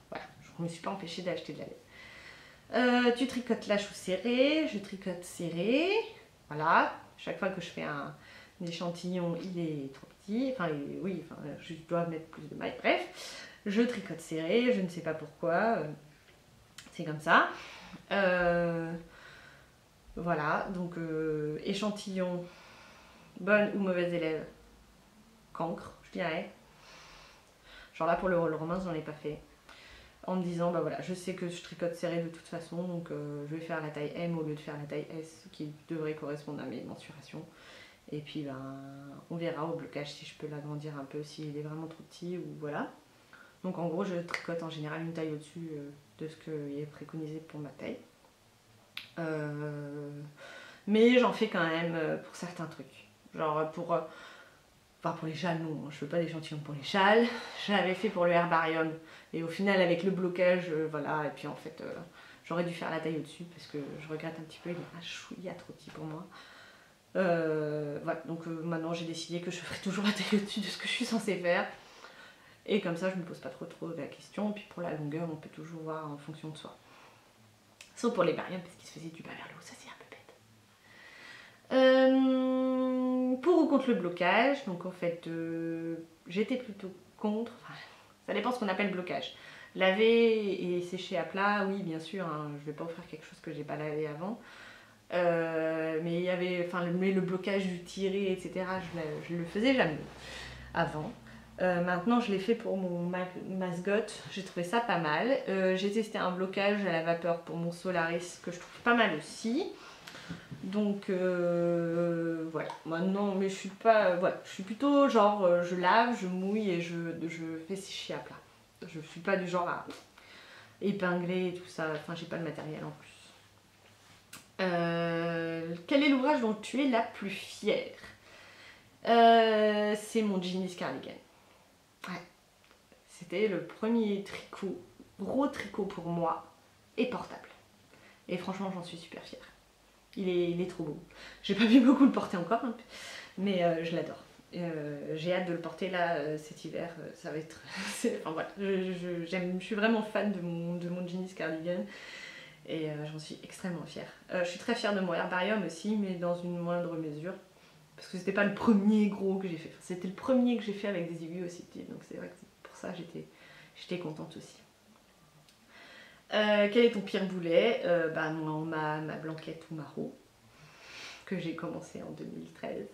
Voilà, je ne me suis pas empêchée d'acheter de la laine. Tu tricotes la chou serrée, je tricote serré, voilà. Chaque fois que je fais un échantillon, il est trop petit. Enfin, oui, enfin, je dois mettre plus de mailles. Bref, je tricote serré, je ne sais pas pourquoi. C'est comme ça. Voilà, donc échantillon, bonne ou mauvaise élève, cancre, je dirais. Genre là, pour le rôle romain, j'en ai pas fait. En me disant, bah voilà, je sais que je tricote serré de toute façon, donc je vais faire la taille M au lieu de faire la taille S, qui devrait correspondre à mes mensurations. Et puis ben, on verra au blocage si je peux l'agrandir un peu, s'il est vraiment trop petit ou voilà. Donc en gros, je tricote en général une taille au-dessus de ce qui est préconisé pour ma taille. Mais j'en fais quand même pour certains trucs. Genre pour... Enfin pour les châles non, je fais pas d'échantillon pour les châles. Je l'avais fait pour le herbarium et au final avec le blocage, voilà, et puis en fait j'aurais dû faire la taille au-dessus parce que je regrette un petit peu, il y a trop petit pour moi. Voilà, donc maintenant j'ai décidé que je ferai toujours la taille au-dessus de ce que je suis censée faire. Et comme ça je me pose pas trop la question, et puis pour la longueur on peut toujours voir en fonction de soi. Sauf pour les bariums parce qu'il se faisait du bas vers le haut, ça c'est un peu bête. Pour ou contre le blocage, donc en fait j'étais plutôt contre, enfin, ça dépend ce qu'on appelle blocage. Laver et sécher à plat, oui bien sûr, hein, je vais pas offrir quelque chose que j'ai pas lavé avant. Mais il y avait, enfin, le blocage du tiré, etc. Je le faisais jamais avant. Maintenant, je l'ai fait pour mon mascotte. J'ai trouvé ça pas mal. J'ai testé un blocage à la vapeur pour mon Solaris que je trouve pas mal aussi. Donc voilà. Maintenant, mais je suis pas, voilà, je suis plutôt genre je lave, je mouille et je fais sécher à plat. Je suis pas du genre à épingler et tout ça. Enfin, j'ai pas le matériel en plus. Quel est l'ouvrage dont tu es la plus fière? C'est mon Jeans Cardigan. Ouais. C'était le premier tricot, gros tricot pour moi, et portable. Et franchement, j'en suis super fière. Il est trop beau. J'ai pas pu beaucoup le porter encore, hein, mais je l'adore. J'ai hâte de le porter là cet hiver. Ça va être. Enfin voilà, je suis vraiment fan de mon Jeans Cardigan. Et j'en suis extrêmement fière. Je suis très fière de mon herbarium aussi, mais dans une moindre mesure. Parce que c'était pas le premier gros que j'ai fait. Enfin, c'était le premier que j'ai fait avec des aiguilles aussi petites. Donc c'est vrai que pour ça j'étais contente aussi. Quel est ton pire boulet? Ma blanquette ou maro, que j'ai commencé en 2013.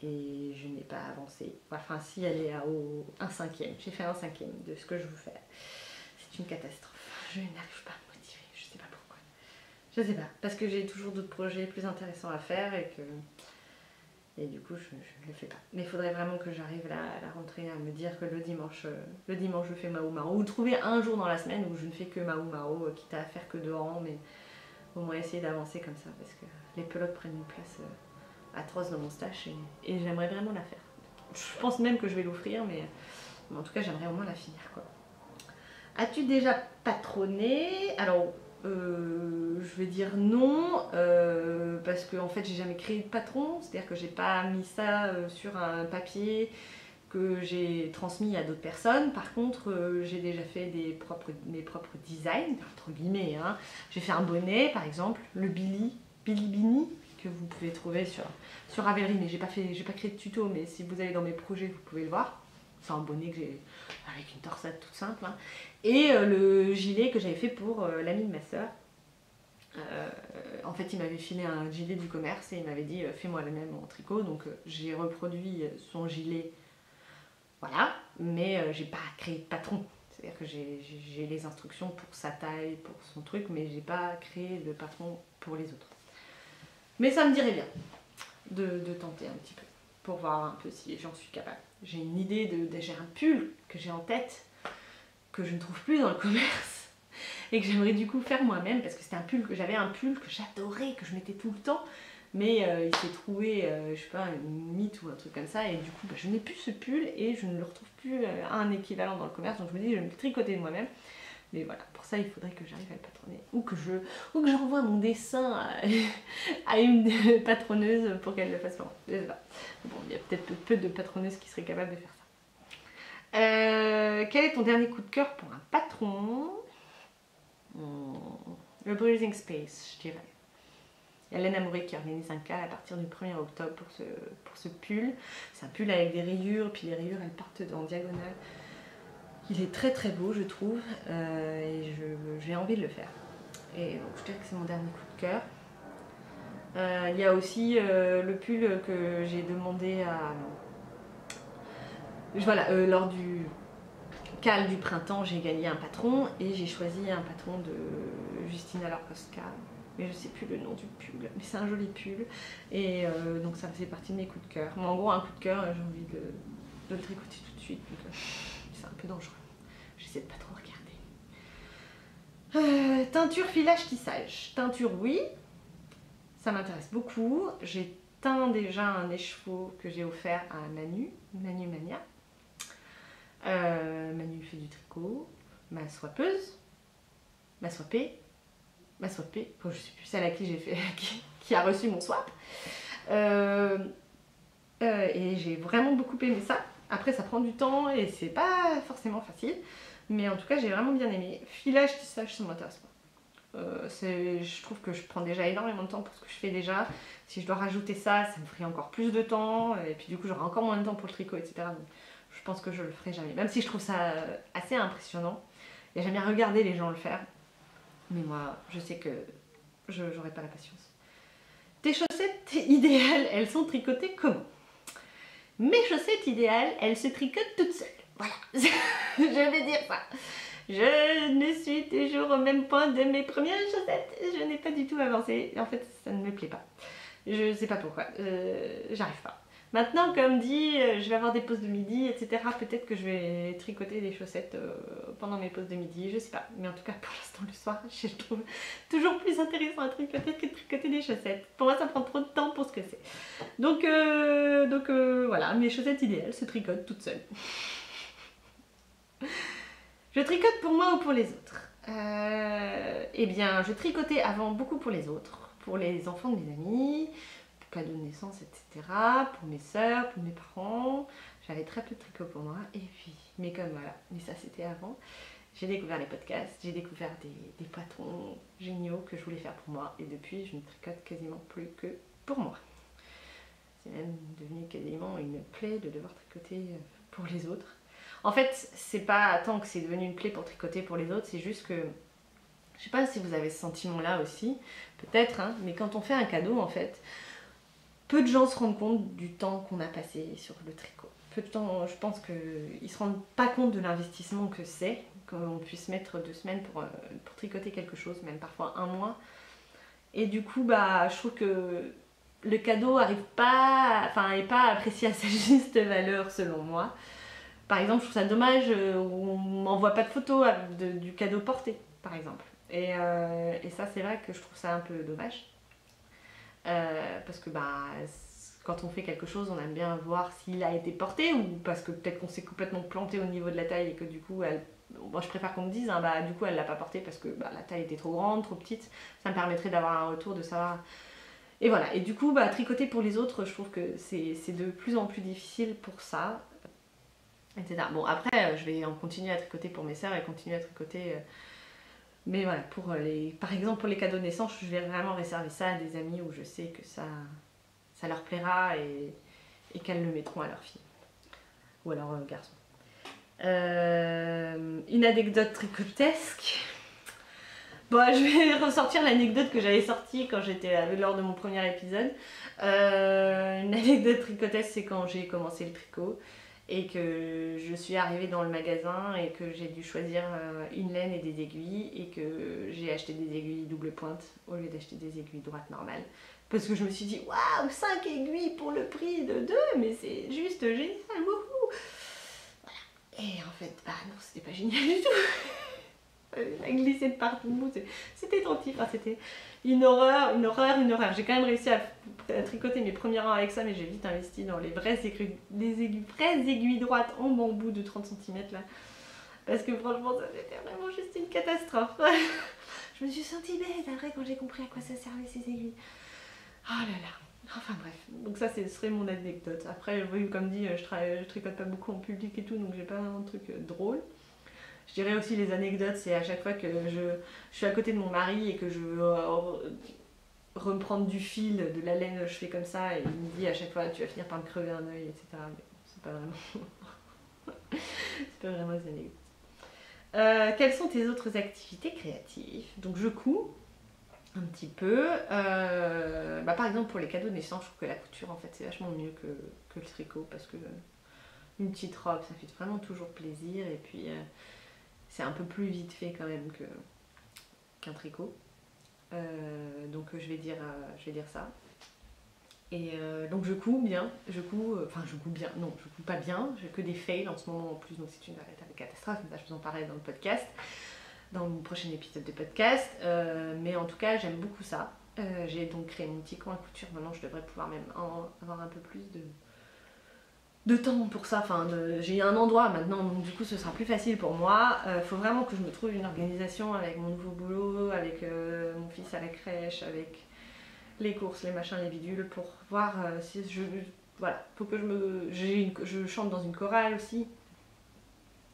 Et je n'ai pas avancé. Enfin si, elle est au 1/5. J'ai fait 1/5 de ce que je veux faire. C'est une catastrophe. Je n'arrive pas. Je sais pas, parce que j'ai toujours d'autres projets plus intéressants à faire et du coup je ne le fais pas. Mais il faudrait vraiment que j'arrive à la rentrée à me dire que le dimanche je fais Mahou Maro, ou trouver un jour dans la semaine où je ne fais que Mahou Maro, quitte à faire que 2 rangs, mais au moins essayer d'avancer comme ça parce que les pelotes prennent une place atroce dans mon stash et j'aimerais vraiment la faire. Je pense même que je vais l'offrir, mais en tout cas j'aimerais au moins la finir quoi. As-tu déjà patronné? Alors je vais dire non, parce que en fait j'ai jamais créé de patron, c'est-à-dire que j'ai pas mis ça sur un papier que j'ai transmis à d'autres personnes. Par contre, j'ai déjà fait mes propres designs, entre guillemets. Hein. J'ai fait un bonnet par exemple, le Billy Beanie, que vous pouvez trouver sur Ravelry, mais j'ai pas créé de tuto, mais si vous allez dans mes projets, vous pouvez le voir. C'est un bonnet que j'ai avec une torsade toute simple. Hein. Et le gilet que j'avais fait pour l'ami de ma soeur. En fait, il m'avait filé un gilet du commerce et il m'avait dit fais-moi le même en tricot. Donc j'ai reproduit son gilet, voilà, mais j'ai pas créé de patron. C'est-à-dire que j'ai les instructions pour sa taille, pour son truc, mais j'ai pas créé de patron pour les autres. Mais ça me dirait bien de tenter un petit peu pour voir un peu si j'en suis capable. J'ai une idée j'ai un pull que j'ai en tête que je ne trouve plus dans le commerce et que j'aimerais du coup faire moi-même parce que c'était j'avais un pull que j'adorais, que je mettais tout le temps, mais il s'est trouvé, je sais pas, une mythe ou un truc comme ça et du coup je n'ai plus ce pull et je ne le retrouve plus à un équivalent dans le commerce, donc je me dis je vais me tricoter de moi-même. Mais voilà, pour ça il faudrait que j'arrive à le patronner ou que j'envoie mon dessin à une patroneuse pour qu'elle le fasse pour moi. Je sais pas. Bon, il y a peut-être peu de patroneuses qui seraient capables de faire ça. Quel est ton dernier coup de cœur pour un patron? Le Breathing Space, je dirais. Il y a Lena Mouret qui organise un cas à partir du 1er octobre pour ce pull. C'est un pull avec des rayures, puis les rayures elles partent en diagonale. Il est très très beau je trouve et j'ai envie de le faire. Et donc je dirais que c'est mon dernier coup de cœur. Il y a aussi le pull que j'ai demandé à... Voilà, lors du Cal du printemps, j'ai gagné un patron et j'ai choisi un patron de Justina Lorkowska. Mais je sais plus le nom du pull, mais c'est un joli pull. Et donc ça faisait partie de mes coups de cœur. Mais en gros, un coup de cœur, j'ai envie de le tricoter tout de suite. C'est un peu dangereux. J'essaie de pas trop regarder. Teinture, filage, tissage. Teinture, oui. Ça m'intéresse beaucoup. J'ai teint déjà un écheveau que j'ai offert à Manu Mania. Manu fait du tricot. Ma swappeuse. Ma swappée. Oh, je sais plus celle à qui j'ai fait, qui a reçu mon swap. Et j'ai vraiment beaucoup aimé ça. Après, ça prend du temps et c'est pas forcément facile. Mais en tout cas, j'ai vraiment bien aimé. Filage, tissage, ça m'intéresse pas. Je trouve que je prends déjà énormément de temps pour ce que je fais déjà. Si je dois rajouter ça, ça me ferait encore plus de temps. Et puis du coup, j'aurai encore moins de temps pour le tricot, etc. Donc, je pense que je le ferai jamais. Même si je trouve ça assez impressionnant. Et j'aime bien regarder les gens le faire. Mais moi, je sais que j'aurai pas la patience. tes chaussettes idéales, elles sont tricotées comment? Mes chaussettes idéales, elles se tricotent toutes seules. Voilà, je vais dire ça. Je ne suis toujours au même point de mes premières chaussettes. Je n'ai pas du tout avancé. En fait, ça ne me plaît pas. Je sais pas pourquoi. J'arrive pas. Maintenant, comme dit, je vais avoir des pauses de midi, etc. Peut-être que je vais tricoter des chaussettes pendant mes pauses de midi. Je sais pas. Mais en tout cas, pour l'instant, le soir, je trouve toujours plus intéressant à tricoter que de tricoter des chaussettes. Pour moi, ça prend trop de temps pour ce que c'est. Donc voilà, mes chaussettes idéales se tricotent toutes seules. Je tricote pour moi ou pour les autres? Eh bien, je tricotais avant beaucoup pour les autres, pour les enfants de mes amis, pour cadeaux de naissance, etc., pour mes sœurs, pour mes parents. J'avais très peu de tricot pour moi, et puis, mais comme voilà, mais ça c'était avant. J'ai découvert les podcasts, j'ai découvert des patrons géniaux que je voulais faire pour moi, et depuis, je ne tricote quasiment plus que pour moi. C'est même devenu quasiment une plaie de devoir tricoter pour les autres. En fait, c'est pas tant que c'est devenu une plaie pour tricoter pour les autres, c'est juste que, je sais pas si vous avez ce sentiment-là aussi, peut-être, hein, mais quand on fait un cadeau, en fait, peu de gens se rendent compte du temps qu'on a passé sur le tricot. Peu de temps, je pense qu'ils se rendent pas compte de l'investissement que c'est, qu'on puisse mettre 2 semaines pour tricoter quelque chose, même parfois 1 mois. Et du coup, bah, je trouve que le cadeau arrive pas, enfin, est pas apprécié à sa juste valeur selon moi. Par exemple, je trouve ça dommage, on m'envoie pas de photos du cadeau porté, par exemple. Et ça, c'est vrai que je trouve ça un peu dommage. Parce que bah, quand on fait quelque chose, on aime bien voir s'il a été porté, ou parce que peut-être qu'on s'est complètement planté au niveau de la taille et que du coup, moi je préfère qu'on me dise, hein, bah, du coup elle l'a pas porté parce que bah, la taille était trop grande, trop petite. Ça me permettrait d'avoir un retour, de savoir. Et voilà, et du coup, bah, tricoter pour les autres, je trouve que c'est de plus en plus difficile pour ça. Etc. Bon, après, je vais en continuer à tricoter pour mes sœurs et continuer à tricoter. Mais voilà, par exemple, pour les cadeaux de naissance, je vais vraiment réserver ça à des amis où je sais que ça leur plaira et qu'elles le mettront à leur fille. Ou à leur garçon. Une anecdote tricotesque. Bon, je vais ressortir l'anecdote que j'avais sortie quand j'étais lors de mon premier épisode. Une anecdote tricotesque, c'est quand j'ai commencé le tricot. Et que je suis arrivée dans le magasin et que j'ai dû choisir une laine et des aiguilles et que j'ai acheté des aiguilles double pointe au lieu d'acheter des aiguilles droites normales. Parce que je me suis dit, waouh, 5 aiguilles pour le prix de 2, mais c'est juste génial, wouhou! Voilà. Et en fait, bah non, c'était pas génial du tout. Elle glissait de partout, c'était trop petit, enfin, c'était une horreur. J'ai quand même réussi à tricoter mes premiers rangs avec ça, mais j'ai vite investi dans les vraies aiguilles droites en bambou de 30 cm là. Parce que franchement, ça c'était vraiment juste une catastrophe. Je me suis sentie bête après quand j'ai compris à quoi ça servait ces aiguilles. Oh là là. Enfin bref, donc ça ce serait mon anecdote. Après, oui, comme dit, je tricote pas beaucoup en public et tout, donc j'ai pas vraiment de trucs drôles. Je dirais aussi les anecdotes, c'est à chaque fois que je suis à côté de mon mari et que je veux reprendre du fil, de la laine, je fais comme ça et il me dit à chaque fois tu vas finir par me crever un œil, etc. Mais c'est pas vraiment... c'est pas vraiment des anecdotes. Quelles sont tes autres activités créatives? Donc je couds un petit peu. Bah, par exemple pour les cadeaux de naissance, je trouve que la couture en fait c'est vachement mieux que le tricot parce que une petite robe ça fait vraiment toujours plaisir et puis c'est un peu plus vite fait quand même qu'un tricot. Donc je vais dire ça. Et donc je couds bien, je couds bien, non je couds pas bien, j'ai que des fails en ce moment en plus, donc c'est une véritable catastrophe, mais ça je vous en parlerai dans le podcast, dans mon prochain épisode de podcast, mais en tout cas j'aime beaucoup ça. J'ai donc créé mon petit coin couture, maintenant je devrais pouvoir même avoir un peu plus de temps pour ça, enfin j'ai un endroit maintenant donc du coup ce sera plus facile pour moi. Faut vraiment que je me trouve une organisation avec mon nouveau boulot, avec mon fils à la crèche, avec les courses, les machins, les bidules, pour voir si voilà, faut que je chante dans une chorale aussi.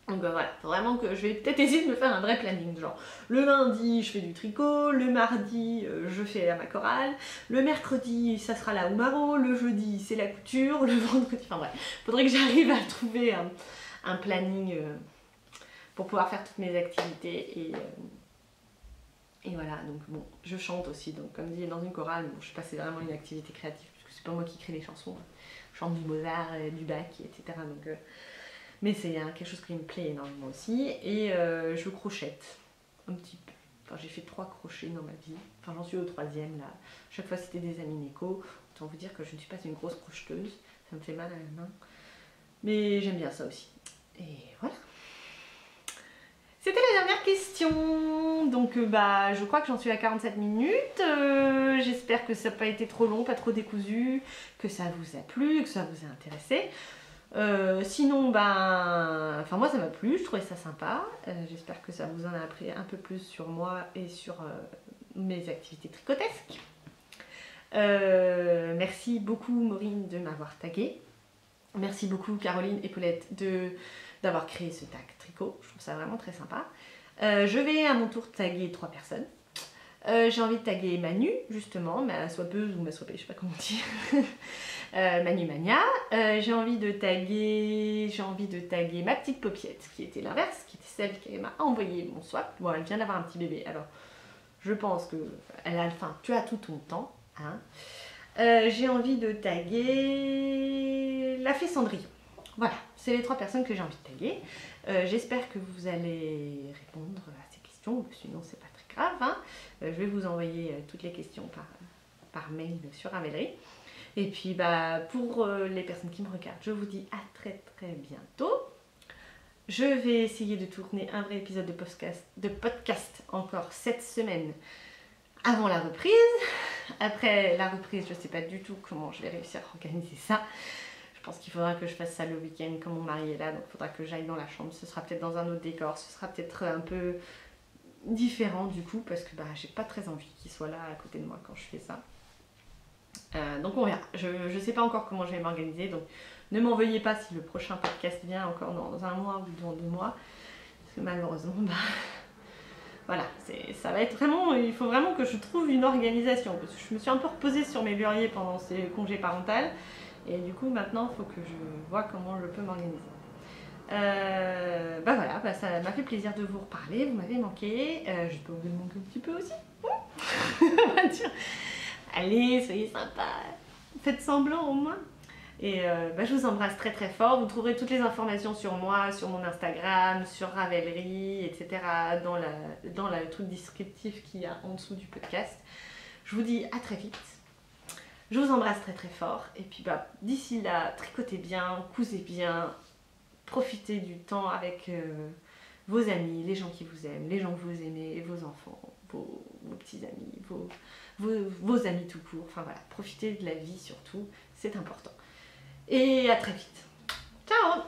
Donc voilà, faut vraiment que je vais peut-être essayer de me faire un vrai planning, genre le lundi je fais du tricot, le mardi je fais à ma chorale, le mercredi ça sera la Oumaro, le jeudi c'est la couture, le vendredi, enfin bref, faudrait que j'arrive à trouver un planning pour pouvoir faire toutes mes activités Et voilà, donc bon, je chante aussi, donc comme dit dans une chorale, bon, je sais pas, c'est vraiment une activité créative, parce que c'est pas moi qui crée les chansons. Je chante du Mozart, du Bach, etc. Donc, mais c'est quelque chose qui me plaît énormément aussi. Et je crochette un petit peu. Enfin, j'ai fait 3 crochets dans ma vie. Enfin, j'en suis au 3e là. Chaque fois c'était des amis Neko. Autant vous dire que je ne suis pas une grosse crocheteuse. Ça me fait mal à la main. Mais j'aime bien ça aussi. Et voilà. C'était la dernière question. Donc bah je crois que j'en suis à 47 minutes. J'espère que ça n'a pas été trop long, pas trop décousu, que ça vous a plu, que ça vous a intéressé. Sinon, ben, enfin moi ça m'a plu, je trouvais ça sympa. J'espère que ça vous en a appris un peu plus sur moi et sur mes activités tricotesques. Merci beaucoup Maureen de m'avoir taguée. Merci beaucoup Caroline et Paulette d'avoir créé ce tag tricot. Je trouve ça vraiment très sympa. Je vais à mon tour taguer 3 personnes. J'ai envie de taguer Manu, justement, ma swappeuse ou ma swappée, je sais pas comment dire. Manu Mania. J'ai envie de taguer ma petite Paupiette, qui était l'inverse, qui était celle qui m'a envoyé mon swap. Bon, elle vient d'avoir un petit bébé, alors je pense que tu as tout ton temps. Hein. J'ai envie de taguer la fée Cendrillon. Voilà, c'est les 3 personnes que j'ai envie de taguer. J'espère que vous allez répondre à ces questions, sinon c'est pas très grave. Hein. Je vais vous envoyer toutes les questions par mail sur Ravelry. Et puis bah, pour les personnes qui me regardent, je vous dis à très bientôt. Je vais essayer de tourner un vrai épisode de podcast encore cette semaine avant la reprise. Après la reprise, je ne sais pas du tout comment je vais réussir à organiser ça. Je pense qu'il faudra que je fasse ça le week-end quand mon mari est là, donc il faudra que j'aille dans la chambre. Ce sera peut-être dans un autre décor, ce sera peut-être un peu différent du coup, parce que bah, j'ai pas très envie qu'il soit là à côté de moi quand je fais ça. Donc on verra. Je ne sais pas encore comment je vais m'organiser, donc ne m'en veuillez pas si le prochain podcast vient encore dans un mois ou dans 2 mois. Parce que malheureusement, bah, voilà, ça va être vraiment, il faut vraiment que je trouve une organisation. Parce que je me suis un peu reposée sur mes lauriers pendant ces congés parentaux. Et du coup maintenant, il faut que je vois comment je peux m'organiser. Bah voilà, bah ça m'a fait plaisir de vous reparler, vous m'avez manqué. Je peux vous manquer un petit peu aussi. On va dire. Allez, soyez sympas, faites semblant au moins. Et bah, je vous embrasse très fort. Vous trouverez toutes les informations sur moi, sur mon Instagram, sur Ravelry, etc. dans le truc descriptif qu'il y a en dessous du podcast. Je vous dis à très vite. Je vous embrasse très fort. Et puis bah, d'ici là, tricotez bien, cousez bien, profitez du temps avec vos amis, les gens qui vous aiment, les gens que vous aimez, vos enfants, vos petits amis, vos amis tout court. Enfin voilà, profitez de la vie surtout, c'est important. Et à très vite. Ciao!